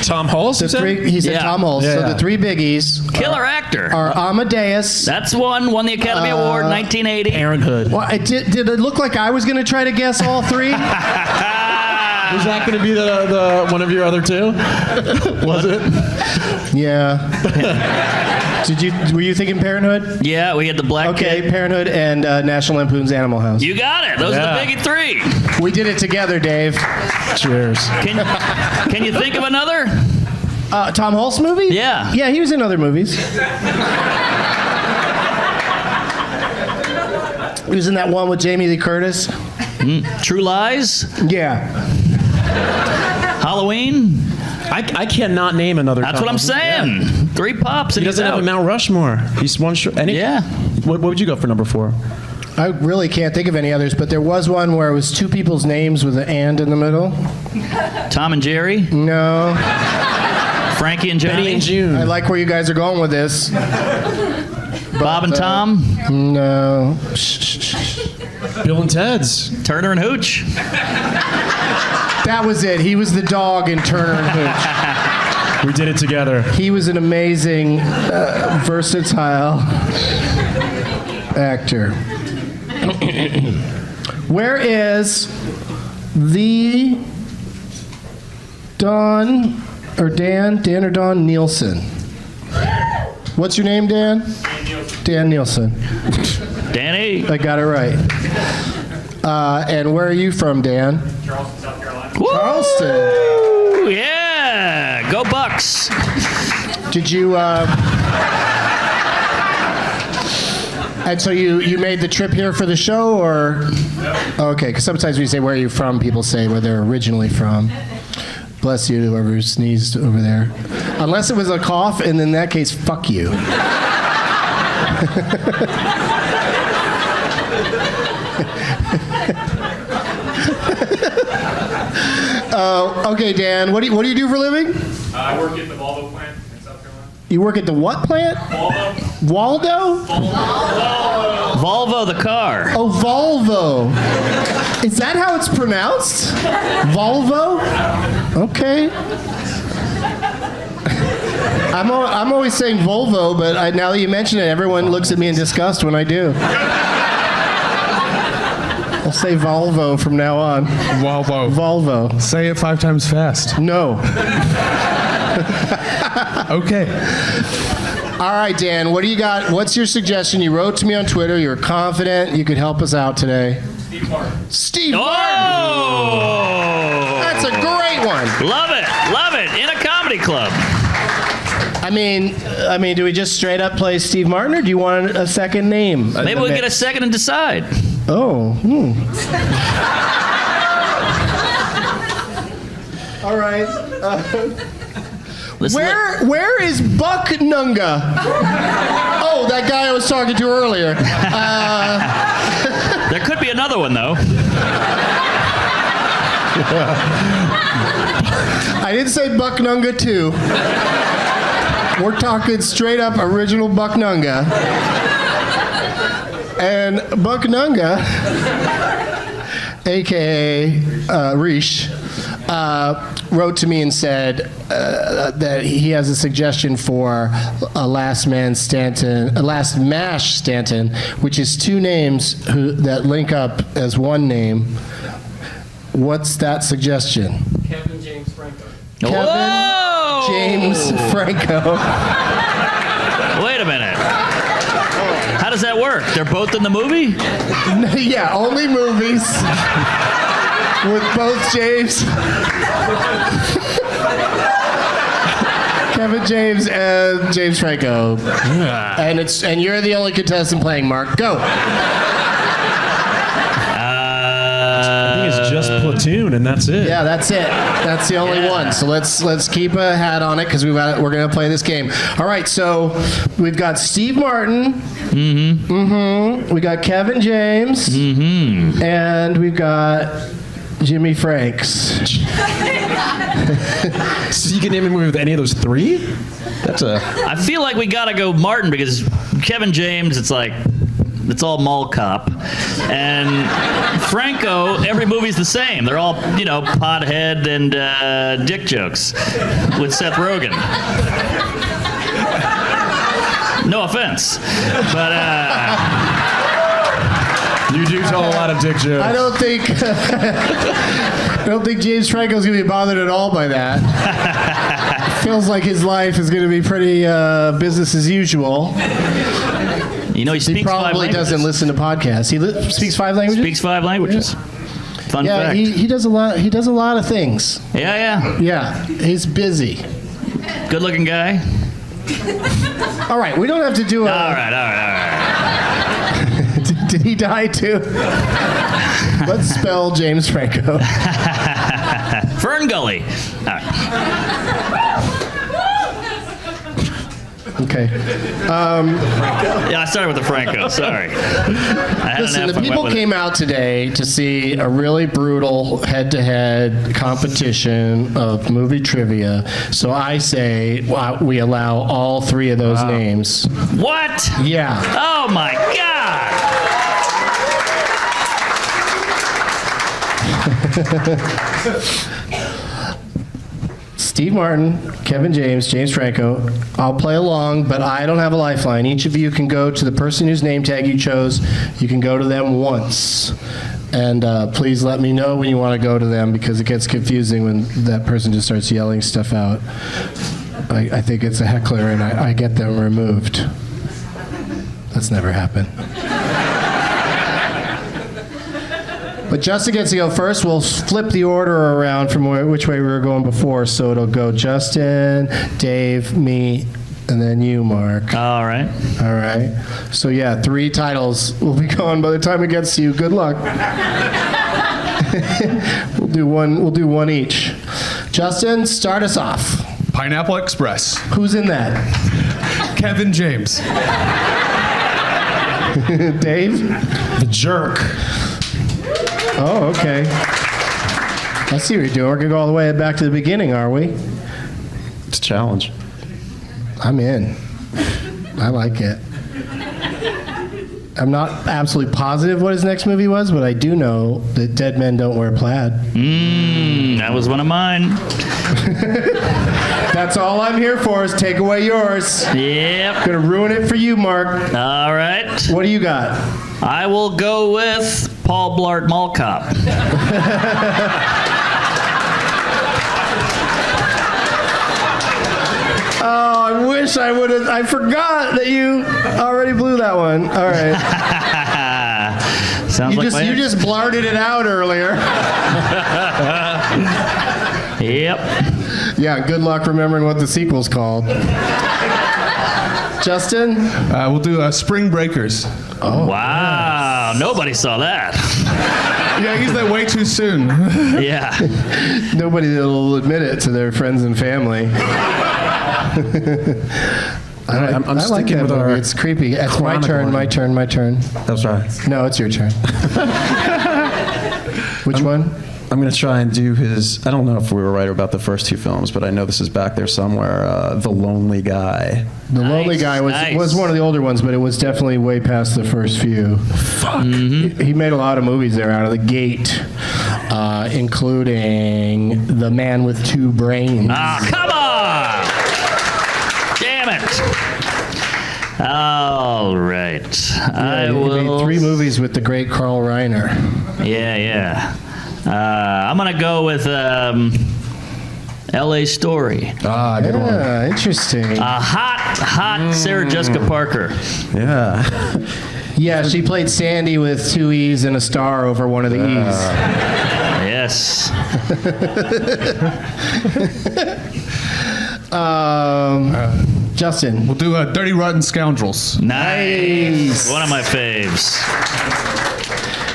Tom Hulse, you said? He said Yeah. Tom Hulse. So Yeah. the 3 biggies Killer actor. are Amadeus. That's one. Won the Academy Award 1980. Parenthood. Well, did it look like I was going to try to guess all 3? Was that going to be the one of your other 2? Was it? Yeah. Were you thinking Parenthood? Yeah, we had the black Okay, kid. Parenthood and National Lampoon's Animal House. You got it. Those are the biggie 3. We did it together, Dave. Cheers. Can you think of another? Tom Hulse movie? Yeah. Yeah, he was in other movies. He was in that one with Jamie Lee Curtis. True Lies? Yeah. Halloween? I cannot name another. That's what I'm couple. saying. Yeah. 3 pops He and doesn't he's have out. a Mount Rushmore. He's one short. Yeah. What would you go for number 4? I really can't think of any others, but there was one where it was 2 people's names with an "and" in the middle. Tom and Jerry? No. Frankie and Johnny? Benny and June. I like where you guys are going with this. Bob and Tom? No. Bill and Ted's. Turner and Hooch? That was it. He was the dog in Turner and Hooch. We did it together. He was an amazing, versatile actor. Where is the Dan or Don Nielsen? What's your name, Dan? Dan Nielsen. Danny? I got it right. And where are you from, Dan? Charleston, South Carolina. Charleston. Woo! Yeah! Go Bucks! Did you? And so you made the trip here for the show, or? Okay, because sometimes we say where are you from, people say where they're originally from. Bless you, whoever sneezed over there. Unless it was a cough, and in that case, fuck you. Okay, Dan, what do you do for a living? I work at the Volvo plant in South Carolina. You work at the what plant? Volvo? Waldo? Volvo the car. Oh, Volvo. Is that how it's pronounced? Volvo? Okay. I'm always saying Volvo, but now that you mention it, everyone looks at me in disgust when I do. I'll say Volvo from now on. Volvo. Volvo. Say it 5 times fast. No. Okay. All right, Dan, what do you got? What's your suggestion? You wrote to me on Twitter. You were confident you could help us out today. Steve Martin. Steve Oh! Martin. That's a great one. Love it. Love it. In a comedy club. I mean, do we just straight up play Steve Martin, or do you want a second name? Maybe we'll get a second and decide. Oh. All right. Where is Buck Nunga? Oh, that guy I was talking to earlier. There could be another one, though. I didn't say Buck Nunga 2. We're talking straight up original Buck Nunga. And Buck Nunga, a.k.a. Rish, wrote to me and said that he has a suggestion for a Last Mash Stanton, which is 2 names that link up as one name. What's that suggestion? Kevin James Franco. Kevin Whoa! James Franco. Wait a minute. How does that work? They're both in the movie? Yeah, only movies with both James. Kevin James and James Franco. And you're the only contestant playing, Mark. Go. I think it's just Platoon, and that's it. Yeah, that's it. That's the only one. So let's keep a hat on it because we're going to play this game. All right, so we've got Steve Martin. Mm-hmm. Mm-hmm. We got Kevin James. Mm-hmm. And we've got Jimmy Franks. So you can name a movie with any of those 3? That's a... I feel like we gotta go Martin because Kevin James, it's all mall cop. And Franco, every movie's the same. They're all, pothead and dick jokes with Seth Rogen. No offense. But, You do tell a lot of dick jokes. I don't think James Franco's going to be bothered at all by that. Feels like his life is going to be pretty business as usual. he speaks He 5 probably languages. doesn't listen to podcasts. He speaks 5 languages? Speaks 5 languages. Fun Yeah, fact. he does a lot. He does a lot of things. Yeah. Yeah, he's busy. Good looking guy. All right, we don't have to do a. All right. Did he die too? Let's spell James Franco. Fern Gully. All right. Okay. Yeah, I started with the Franco. Sorry. Listen, the people came out today to see a really brutal head-to-head competition of movie trivia. So I say we allow all three of those names. What? Yeah. Oh my God. Steve Martin, Kevin James, James Franco. I'll play along, but I don't have a lifeline. Each of you can go to the person whose name tag you chose. You can go to them once. And please let me know when you want to go to them, because it gets confusing when that person just starts yelling stuff out. I think it's a heckler, and I get them removed. That's never happened. But Justin gets to go first. We'll flip the order around from which way we were going before. So it'll go Justin, Dave, me, and then you, Mark. All right. All right. So yeah, 3 titles will be gone by the time it gets to you. Good luck. We'll do one each. Justin, start us off. Pineapple Express. Who's in that? Kevin James. Dave? The Jerk. Oh, okay. I see what you're doing. We're going to go all the way back to the beginning, are we? It's a challenge. I'm in. I like it. I'm not absolutely positive what his next movie was, but I do know that Dead Men Don't Wear Plaid. That was one of mine. That's all I'm here for, is take away yours. Yep. Gonna ruin it for you, Mark. All right. What do you got? I will go with Paul Blart Mall Cop. Oh, I wish I would have. I forgot that you already blew that one. All right. Sounds like You just blarted it out earlier. Yep. Yeah, good luck remembering what the sequel's called. Justin? We'll do Spring Breakers. Oh, Wow. Nobody saw that. Yeah, I used that way too soon. Yeah. Nobody will admit it to their friends and family. I'm I like sticking that with movie. our It's creepy. It's my chronicling. turn. That's right. No, it's your turn. Which one? I'm going to try and do his. I don't know if we were right about the first 2 films, but I know this is back there somewhere. The Lonely Guy. The Lonely Guy was one of the older ones, but it was definitely way past the first few. Fuck. He made a lot of movies there out of the gate, including The Man with Two Brains. Ah, come on! Damn it! All right. He made 3 movies with the great Carl Reiner. Yeah. I'm gonna go with L.A. Story. Ah, good one. Yeah, interesting. A hot Sarah Jessica Parker. Yeah. Yeah, she played Sandy with 2 E's and a star over one of the E's. Yes. Justin. We'll do Dirty Rotten Scoundrels. Nice. One of my faves.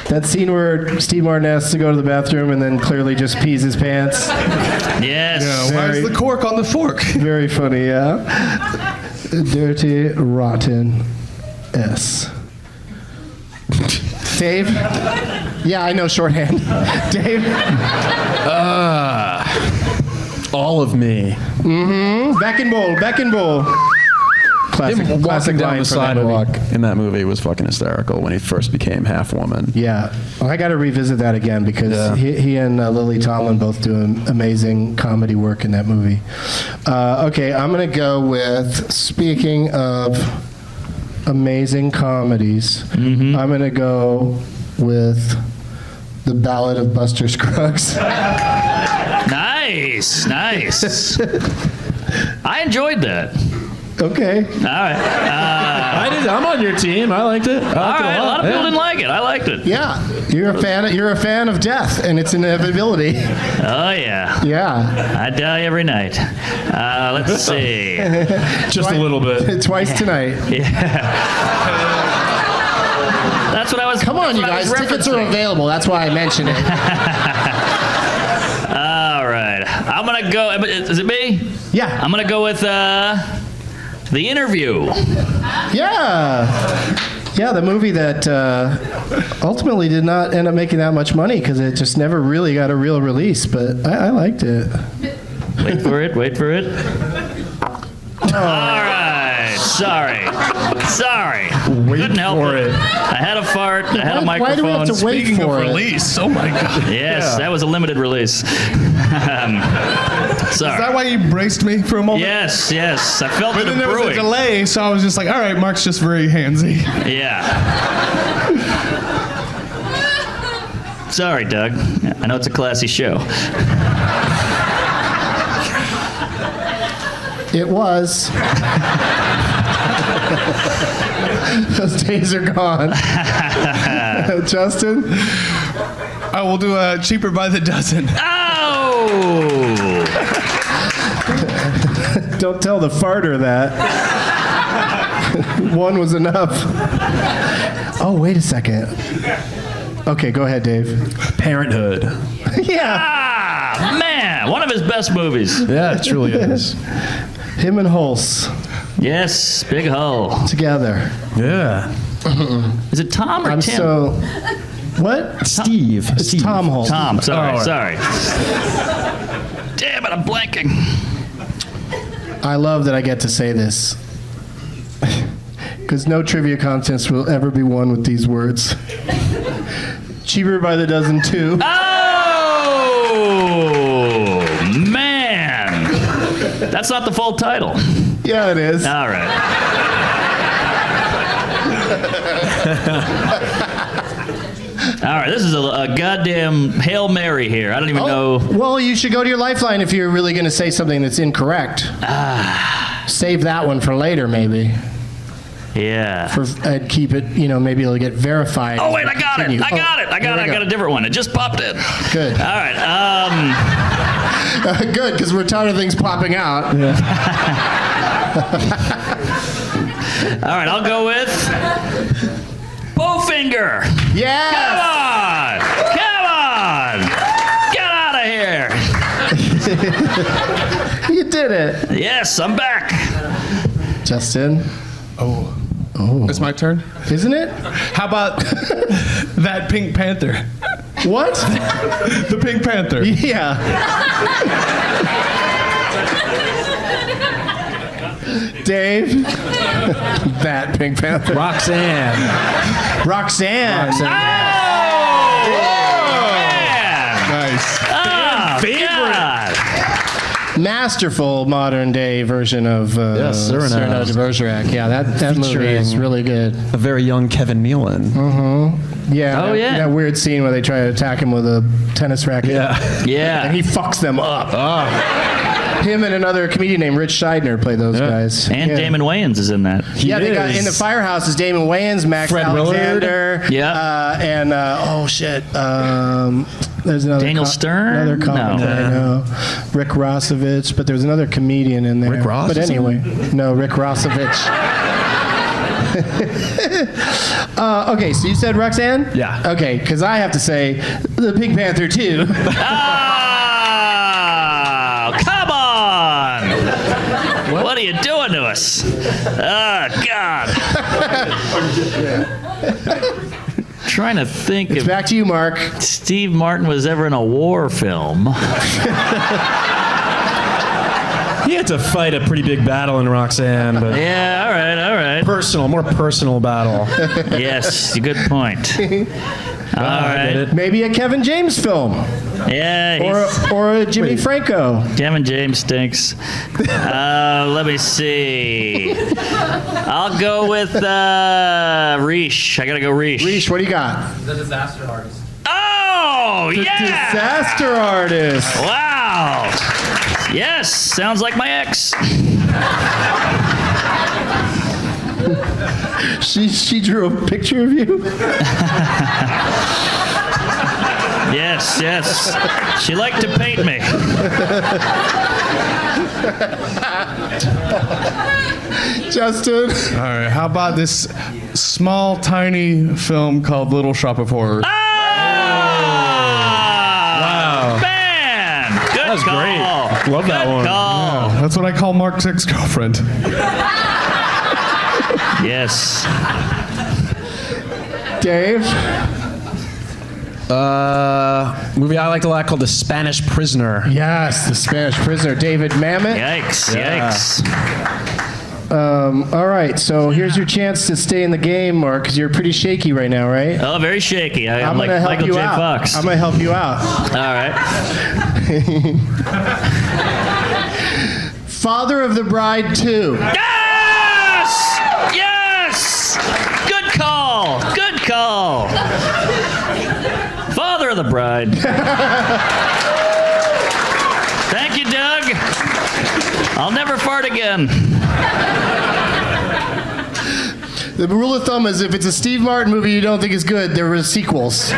That scene where Steve Martin has to go to the bathroom and then clearly just pees his pants. Yes. Where's the cork on the fork? Very funny, yeah. Dirty, rotten, S. Dave? Yeah, I know shorthand. Dave? All of me. Back and bowl. Classic Walking down line the from that sidewalk movie. in that movie was fucking hysterical when he first became half woman. Yeah, well, I got to revisit that again because Yeah. he and Lily Tomlin both do amazing comedy work in that movie. Okay, I'm going to go with, speaking of amazing comedies, I'm going to go with The Ballad of Buster Scruggs. Nice. I enjoyed that. Okay. All right. I did. I'm on your team. I liked it. All right. A lot of people didn't like it. I liked it. Yeah, you're a fan of death and its inevitability. Oh yeah. Yeah, I die every night. Let's see. Just a little bit. twice tonight. That's what I was. Come on, you that's what I guys. was Tickets are referencing. available. That's why I mentioned it. All right. right. I'm going to go. Is it me? Yeah. I'm going to go with The Interview. Yeah, the movie that ultimately did not end up making that much money because it just never really got a real release, but I liked it. Wait for it. All right. Sorry. Couldn't help it. I had a fart. I had a microphone. Why do we have to wait Speaking for of it? release, oh my God. Yes, that was a limited release. Sorry. Is that why you braced me for a moment? Yes. I felt But it then there was a brewing. delay, so I was just like, all right, Mark's just very handsy. Yeah. Sorry, Doug. I know it's a classy show. It was. Those days are gone. Justin? I will do a cheaper by the dozen. Oh! Don't tell the farter that. One was enough. Oh, wait a second. Okay, go ahead, Dave. Parenthood. Yeah. Ah, man, one of his best movies. Yeah, it truly is. Him and Hulse Yes, Big Hull. together. Yeah. Is it Tom or I'm Tim? so. What? Steve. It's Tom Hulse. Tom, sorry, Oh, sorry. Damn it, I'm blanking. I love that I get to say this. Because no trivia contest will ever be won with these words. Cheaper by the dozen, too. Oh, man. That's not the full title. Yeah, it is. All right. All right, this is a goddamn Hail Mary here. I don't even know. Well, you should go to your lifeline if you're really going to say something that's incorrect. Save that one for later, maybe. Yeah. And keep it, maybe it'll get verified. Oh, wait, I got it. Continue. I got it. I here we got a different one. It just popped in. Good. All right. Good, because we're tired of things popping out. All right, I'll go with Bowfinger. Yes! Come on! Get out of here! You did it. Yes, I'm back. Justin, Oh. It's my turn? isn't it? How about that Pink Panther? What? The Pink Panther. Yeah. Dave? That Pink Panther. Roxanne. Roxanne. Oh, man! Nice. Oh, God. Masterful modern day version of Yes, Cyrano de Bergerac. Yeah, that movie is Featuring- really good. A very young Kevin Nealon. Yeah. Oh, yeah. That weird scene where they try to attack him with a tennis racket. Yeah. Yeah. And he fucks them up. Him and another comedian named Rich Scheidner play those guys. And yeah. Damon Wayans is in that. Yeah, they got is. in the Firehouse is Damon Wayans, Max Fred Alexander, Yeah. and oh shit, there's another Daniel Stern? another comic No. that I know, Rick Rossovich, but there's another comedian in there. Rick Ross But is in anyway, no, Rick Rossovich. Okay, so you said Roxanne? Yeah. Okay, because I have to say the Pink Panther too. Oh, come on! What are you doing to us? Oh, God. Trying to think It's if back to you, Mark. Steve Martin was ever in a war film. He had to fight a pretty big battle in Roxanne, but Yeah, all right. more personal battle. Yes, good point. All I right. get it. Maybe a Kevin James film Yeah, he's, or a Jimmy Franco. Kevin James stinks. Let me see. I'll go with Reesh. I gotta go Reesh. Reesh, what do you got? The Disaster Artist. Oh, yeah! Disaster Artist. Wow. Yes, sounds like my ex. She drew a picture of you? Yes. She liked to paint me. Justin. All right, how about this small, tiny film called Little Shop of Horrors? Wow. Man, good That was great. Call. Love that Good one. Call. That's what I call Mark's ex-girlfriend. Yes. Dave? Movie I liked a lot called The Spanish Prisoner. Yes, The Spanish Prisoner. David Mamet? Yikes. Yeah. Yikes. All right, so here's your chance to stay in the game, Mark, because you're pretty shaky right now, right? Oh, very shaky. I'm like gonna help Michael you J. out. Fox. I'm going to help you out. All right. Father of the Bride 2. Yes! Yes! Good call. Good call. Father of the Bride. Thank you, Doug. I'll never fart again. The rule of thumb is if it's a Steve Martin movie you don't think is good, there were sequels.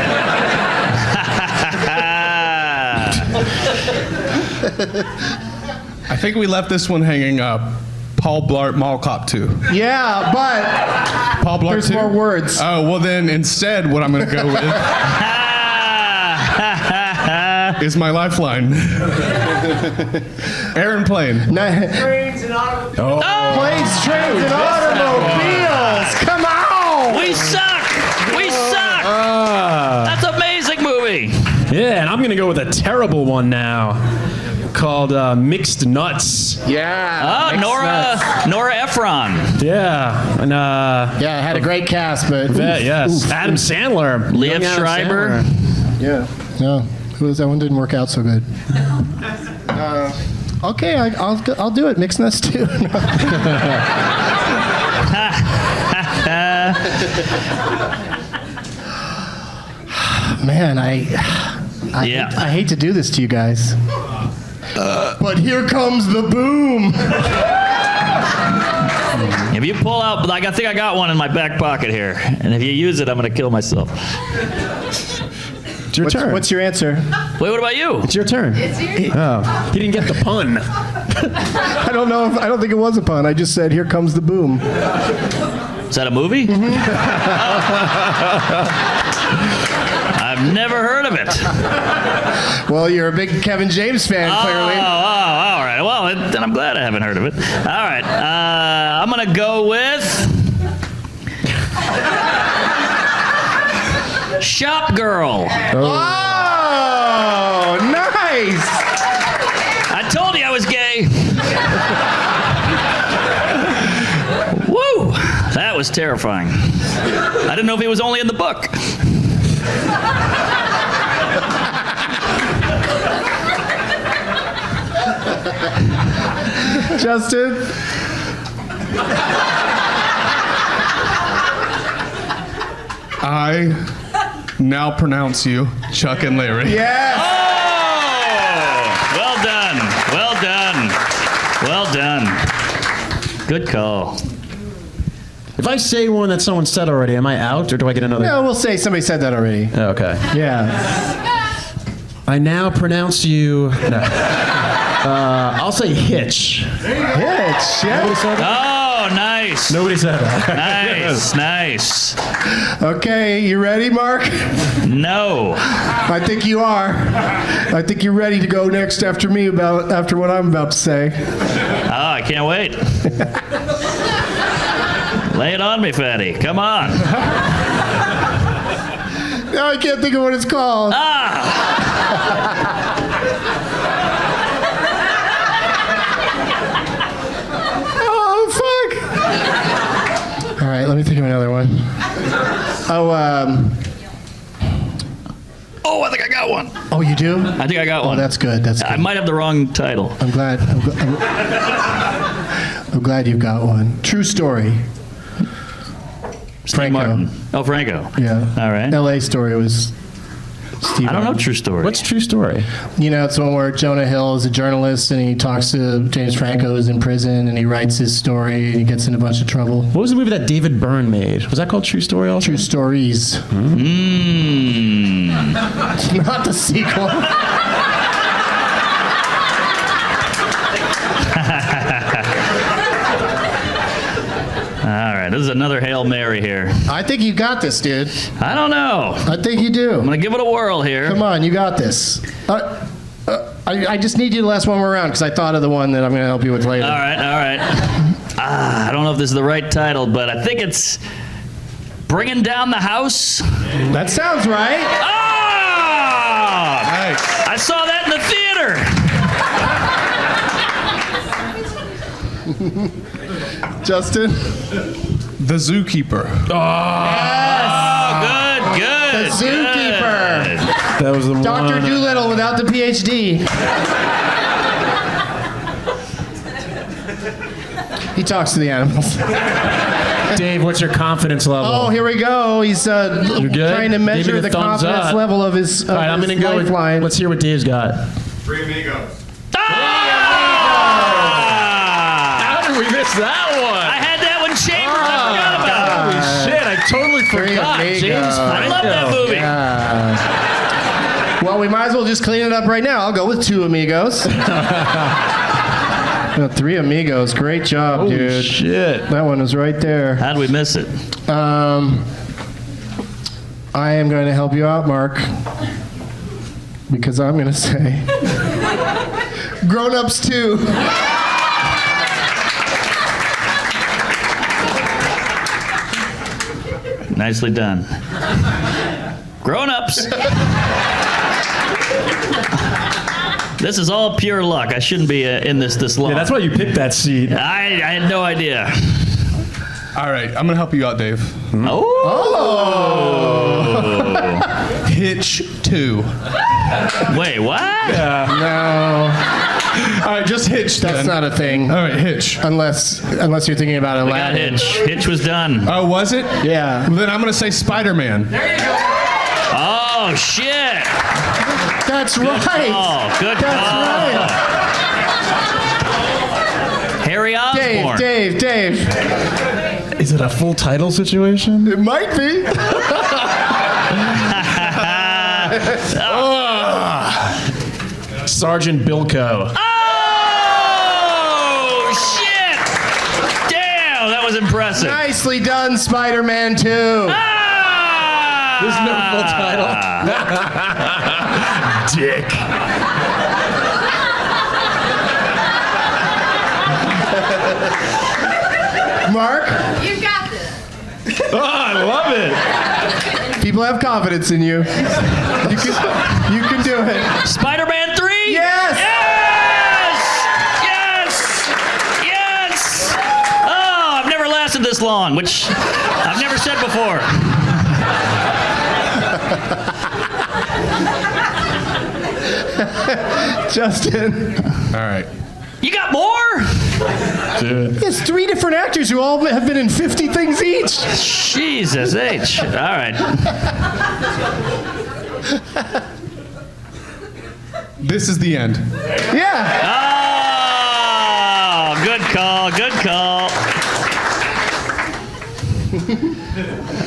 I think we left this one hanging up. Paul Blart Mall Cop 2. Yeah, but Paul Blart there's 2? more words. Oh, well then instead what I'm going to go with is my lifeline. Aaron Plane. Trains and automobiles. Planes, trains, and automobiles. Come on! We suck. We suck. That's an amazing movie. Yeah, and I'm going to go with a terrible one now called Mixed Nuts. Yeah. Oh, Nora Ephron. Yeah. And, Yeah, it had a great cast, but yes. Adam Sandler. Liev Young Adam Schreiber. Sandler. yeah, no, that one didn't work out so good. Okay, I'll do it. Mixed nuts too. Man, I hate to do this to you guys. But here comes the boom. If you pull out, like I think I got one in my back pocket here, and if you use it, I'm going to kill myself. It's your turn. What's your answer? Wait, what about you? It's your turn. Oh, he didn't get the pun. I don't know. I don't think it was a pun. I just said, "Here comes the boom." Is that a movie? I've never heard of it. Well, you're a big Kevin James fan, clearly. Oh, all right. Well, then I'm glad I haven't heard of it. All right. I'm going to go with Shop Girl. Oh, nice. I told you I was gay. Woo! That was terrifying. I didn't know if he was only in the book. Justin? I now pronounce you Chuck and Larry. Yes. Oh! Well done. Well done. Well done. Good call. If I say one that someone said already, am I out or do I get another? No, we'll say somebody said that already. Oh, okay. Yeah. I now pronounce you. No. I'll say Hitch. Hitch. Yeah. Oh, nice. Nobody said that. Nice, nice. Okay, you ready, Mark? No. I think you are. I think you're ready to go next after me after what I'm about to say. Oh, I can't wait. Lay it on me, fatty. Come on. Now I can't think of what it's called. Oh, fuck. All right, let me think of another one. Oh, Oh, I think I got one. oh, you do? I think I got Oh, one. that's good. That's I good. might have the wrong title. I'm glad. I'm glad you've got one. True story. Steve Franco. Martin. Oh, Franco. Yeah. All right. L.A. story was Steve. I don't know Martin. True Story. What's True Story? You know, it's one where Jonah Hill is a journalist and he talks to James Franco who's in prison and he writes his story and he gets in a bunch of trouble. What was the movie that David Byrne made? Was that called True Story also? True stories. Not the sequel. All right. This is another Hail Mary here. I think you got this, dude. I don't know. I think you do. I'm going to give it a whirl here. Come on, you got this. I I just need you to last one more round because I thought of the one that I'm going to help you with later. All right. I don't know if this is the right title, but I think it's Bringing Down the House. That sounds right. Oh! Nice. I saw that in the theater. Justin? The Zookeeper. Good. The Zookeeper. That was the Dr. one. Doolittle without the PhD. He talks to the animals. Dave, what's your confidence level? Oh, here we go. He's good? trying to Give me measure the the thumbs confidence up. level of his All right, I'm going to go with, lifeline. let's hear what Dave's got. Three Amigos. How did we miss that one? I had that one chambers. I forgot about it. Holy shit, I totally forgot. Amigos. James I love that movie. Well, we might as well just clean it up right now. I'll go with 2 Amigos. 3 Amigos. Great job, Holy dude. shit. That one was right there. How'd we miss it? I am going to help you out, Mark, because I'm going to say Grown Ups 2. Nicely done. Grown-ups. This is all pure luck. I shouldn't be in this long. Yeah, that's why you picked that seat. I had no idea. All right, I'm gonna help you out, Dave. Oh. Hitch 2. Wait, what? No, All right, just Hitch. that's then. not a thing. All right, Hitch. Unless you're thinking about I got Aladdin. Hitch. Hitch was done. Oh, was it? Yeah. Well, then I'm gonna say Spider-Man. Oh, shit. That's right. Oh, good That's call. right. Harry Osborn. Dave. Is it a full title situation? It might be. Sergeant Bilko. Oh, shit. Damn, that was impressive. Nicely done, Spider-Man 2. Ah! There's no full title. Dick. Mark, You got this. Oh, I love it. people have confidence in you. You can do it. Spider-Man 3? Yes! Yes! Oh, I've never lasted this long, which I've never said before. Justin. All right. You got more? It's 3 different actors who all have been in 50 things each. Jesus H. All right. This is the end. Yeah. Oh, good call. Good call.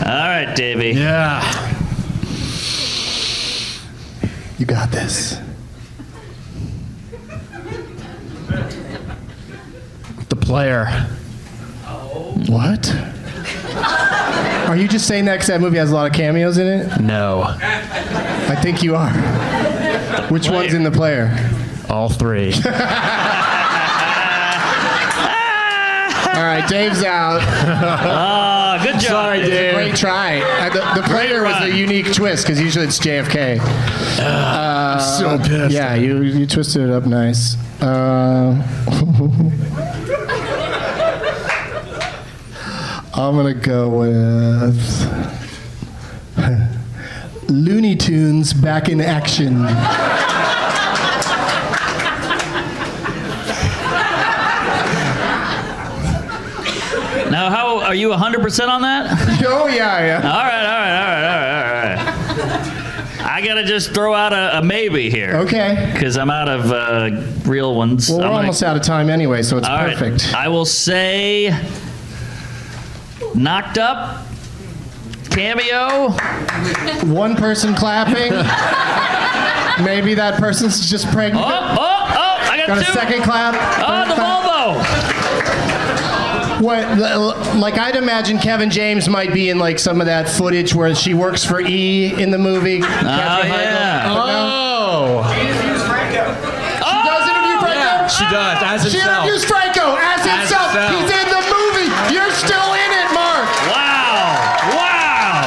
All right, Davey. Yeah. You got this. The player. What? Are you just saying that because that movie has a lot of cameos in it? No. I think you are. Which one's in The Player? All 3. All right, Dave's out. Oh, good job. Sorry, Dave. Great try. The Player was a unique twist because usually it's JFK. I'm so pissed. Yeah, you twisted it up nice. I'm gonna go with Looney Tunes Back in Action. Now, how are you 100% on that? Oh yeah. All right. I gotta just throw out a maybe here. Okay. Because I'm out of real ones. Well, we're I'm gonna- almost out of time anyway, so it's All right. perfect. I will say Knocked Up, cameo. One person clapping. Maybe that person's just Oh, pregnant. I got Got a 2. second clap. Oh, the Volvo. What, like I'd imagine Kevin James might be in like some of that footage where she works for E in the movie. Oh, yeah. Oh. She does, as She himself. interviews Franco as himself. himself. He's in the movie. You're still in it, Mark. Wow! Wow!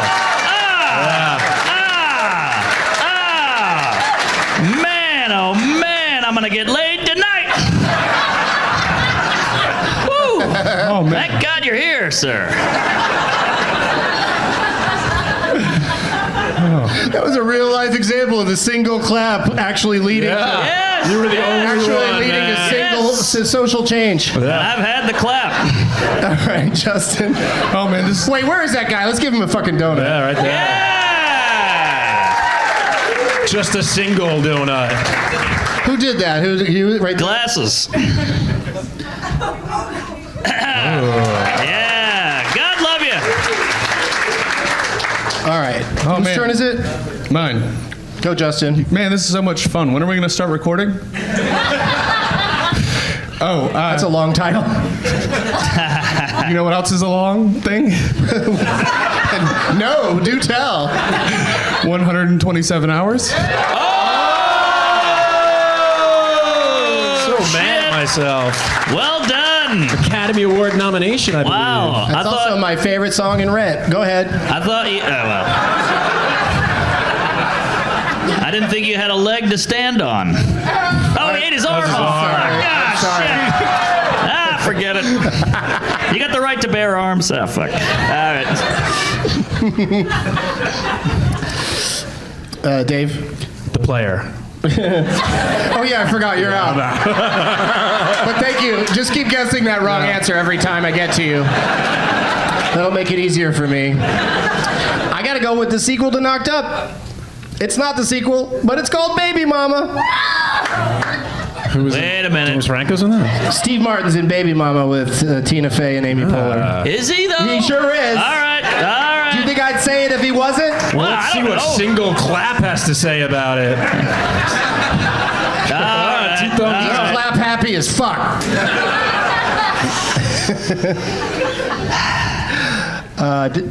Man, oh man, I'm gonna get laid tonight. Woo! Oh man. Thank God you're here, sir. That was a real life example of the single clap actually leading Yes. You were the only actually one, leading to man. social change. And I've had the clap. All right, Justin. Oh man, this is Wait, where is that guy? Let's give him a fucking donut. Yeah, right there. Yeah. Just a single donut. Who did that? Who you right there? Glasses. Yeah. God love you. All right. Oh, Whose man. turn is it? mine. Go, Justin. Man, this is so much fun. When are we going to start recording? That's a long title. You know what else is a long thing? No, do tell. 127 hours. So mad at myself. Well done. Academy Award nomination, I believe. Wow. That's also my favorite song in Rent. Go ahead. I thought you. Well. I didn't think you had a leg to stand on. Oh, he ate his arm off. Sorry. Ah, Sorry. shit. Ah, forget it. You got the right to bear arms. Ah, fuck. All right. Dave. The player. Oh yeah, I forgot you're out. But thank you. Just keep guessing that wrong answer every time I get to you. That'll make it easier for me. I gotta go with the sequel to Knocked Up. It's not the sequel, but it's called Baby Mama. Who was Wait a minute. James Franco's in that? Steve Martin's in Baby Mama with Tina Fey and Amy Poehler. Is he though? He sure is. All right. All right. Do you think I'd say it if he wasn't? Well, Let's I see don't what know. Single Clap has to say about it. All right. Two thumbs He's up. clap happy as fuck.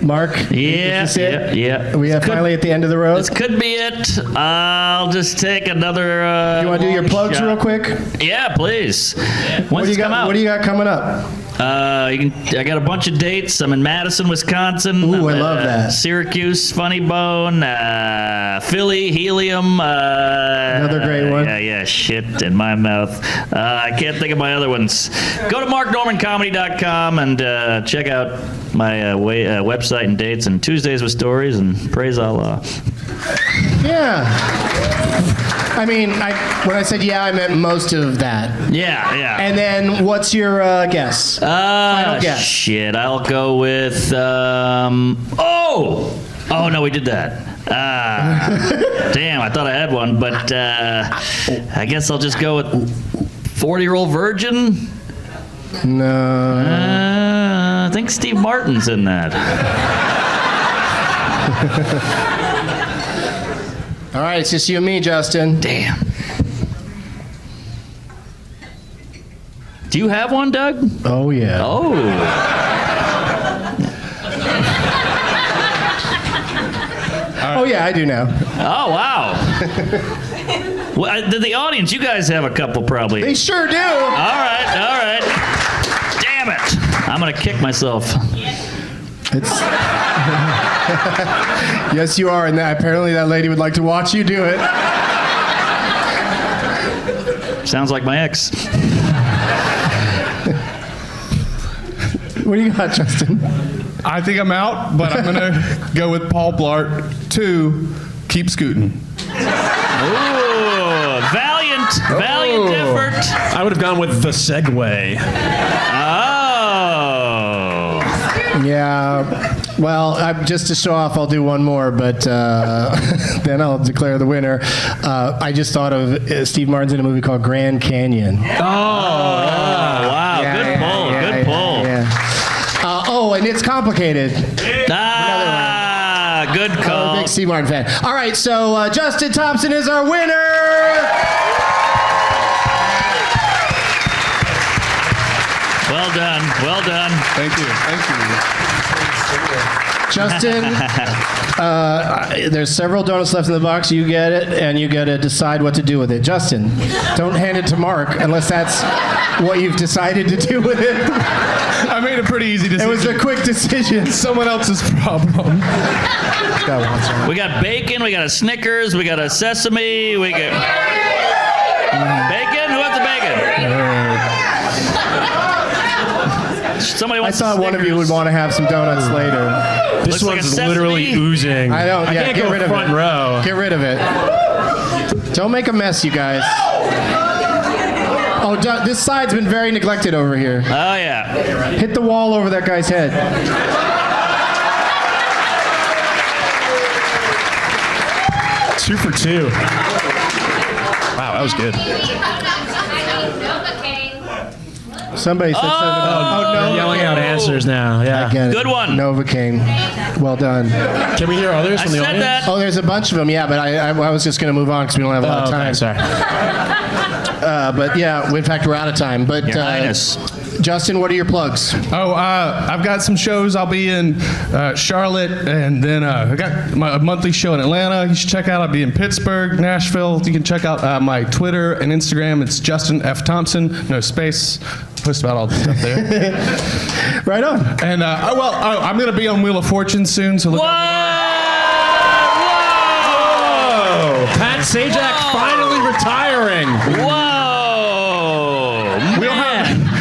Mark? Yeah, is this it? yeah. Are we finally at the end of the road? This could be it. I'll just take another. You want to do your long plugs shot. real quick? Yeah, please. What When's do it you come got? out? What do you got coming up? I got a bunch of dates. I'm in Madison, Wisconsin. Ooh, I'm I at, love that. Syracuse, Funny Bone, Philly, Helium. Another great one. Yeah, shit in my mouth. I can't think of my other ones. Go to marknormancomedy.com and check out my website and dates and Tuesdays with Stories and praise Allah. Yeah. I mean, when I said yeah, I meant most of that. Yeah. And then what's your guess? Final guess. Shit, I'll go with. Oh no, we did that. Damn, I thought I had one, but I guess I'll just go with 40-year-old virgin. No. I think Steve Martin's in that. All right, it's just you and me, Justin. Damn. Do you have one, Doug? Oh, yeah. Oh. Oh, yeah, I do now. Oh, wow. Well, the audience, you guys have a couple probably. They sure do. All right. Damn it. I'm going to kick myself. It's. Yes, you are, and apparently that lady would like to watch you do it. Sounds like my ex. What do you got, Justin? I think I'm out, but I'm gonna go with Paul Blart 2. Keep scooting. Ooh, valiant effort. I would have gone with The Segway. Oh. Yeah. Well, just to show off, I'll do one more, but then I'll declare the winner. I just thought of Steve Martin's in a movie called Grand Canyon. Wow. Good pull. Oh, and It's Complicated. Good I'm a call. big Steve Martin fan. All right, so Justin Thompson is our winner. Well done. Thank you. Justin, there's several donuts left in the box. You get it, and you got to decide what to do with it. Justin, don't hand it to Mark unless that's what you've decided to do with it. I made a pretty easy decision. It was a quick decision. Someone else's problem. We got bacon, we got a Snickers, we got a sesame, we got... Bacon? Who wants the bacon? Somebody I wants thought one of you would want to have some donuts later. This Looks like one's a sesame. literally oozing. I don't. Yeah, can't get go rid of front it. row. Get rid of it. Don't make a mess, you guys. Oh, this side's been very neglected over here. Oh, yeah. Hit the wall over that guy's head. 2 for 2. Wow, that was good. Somebody said something about. They're yelling out answers now. Yeah. Get it. Good one. Novocaine. Well done. Can we hear others I from the said audience? that. Oh, there's a bunch of them. Yeah, but I was just going to move on because we don't have a lot of time. Okay, sorry. But yeah, in fact, we're out of time. But Your Highness. Justin, what are your plugs? Oh, I've got some shows. I'll be in Charlotte, and then I got my monthly show in Atlanta. You should check out. I'll be in Pittsburgh, Nashville. You can check out my Twitter and Instagram. It's Justin F. Thompson, no space. Post about all the stuff there. Right on. And I'm going to be on Wheel of Fortune soon. So look. Oh, Pat Sajak finally retiring. Whoa!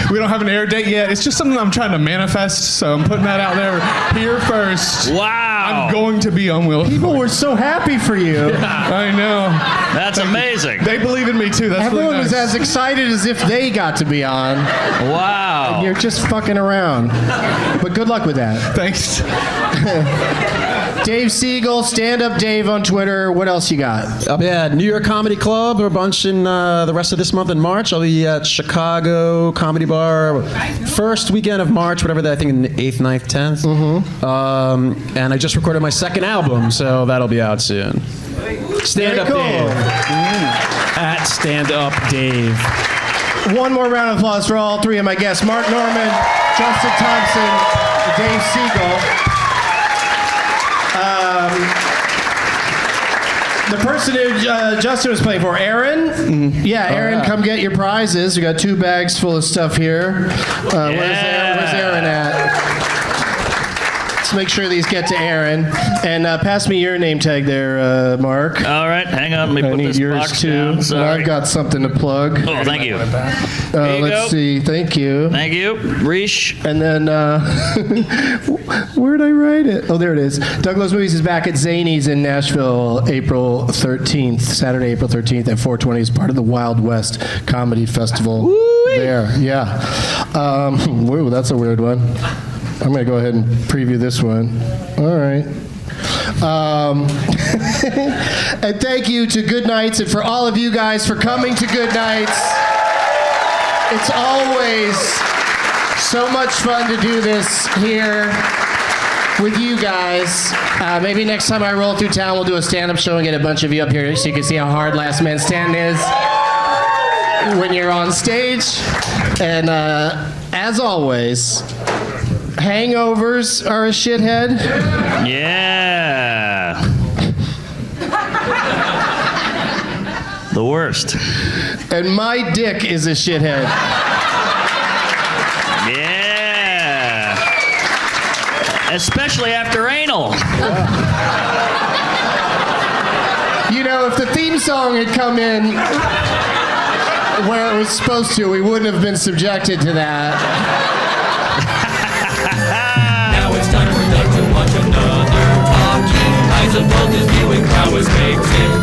We don't have an air date yet. It's just something I'm trying to manifest, so I'm putting that out there here first. Wow! I'm going to be on Wheel of Fortune. People were so happy for you. I know. That's amazing. They believe in me too. That's Everyone really was nice. as excited as if they got to be on. Wow. You're just fucking around. But good luck with that. Thanks. Dave Siegel, Stand Up Dave on Twitter. What else you got? I'll be at New York Comedy Club, a bunch in the rest of this month in March. I'll be at Chicago Comedy Bar, first weekend of March, whatever that, I think in the 8th, 9th, 10th. Mm-hmm. And I just recorded my second album, so that'll be out soon. Stand Up Very cool. Dave. At Stand Up Dave. One more round of applause for all three of my guests: Mark Norman, Justin Thompson, Dave Siegel. The person who Justin was playing for, Aaron. Mm-hmm. Yeah, Aaron, come get your prizes. We got 2 bags full of stuff here. Where's Aaron at? Let's make sure these get to Aaron. And pass me your name tag there, Mark. All right, hang on. Let me I put need this yours box too. down. And Sorry. I've got something to plug. Oh, thank you. There you Let's go. see. Thank you. Thank you. Reesh. And then, where'd I write it? Oh, there it is. Douglas Movies is back at Zany's in Nashville, April 13th, Saturday, April 13th at 420 as part of the Wild West Comedy Festival. Woo-wee. There, yeah. Whoa, that's a weird one. I'm going to go ahead and preview this one. All right. And thank you to Good Nights and for all of you guys for coming to Good Nights. It's always so much fun to do this here with you guys. Maybe next time I roll through town, we'll do a stand-up show and get a bunch of you up here so you can see how hard Last Man Stand is when you're on stage. And as always, hangovers are a shithead. Yeah. The worst. And my dick is a shithead. Yeah. Especially after anal. You know, if the theme song had come in where it was supposed to, we wouldn't have been subjected to that. Now it's time for Doug to watch another talkie. I suppose his viewing prowess makes him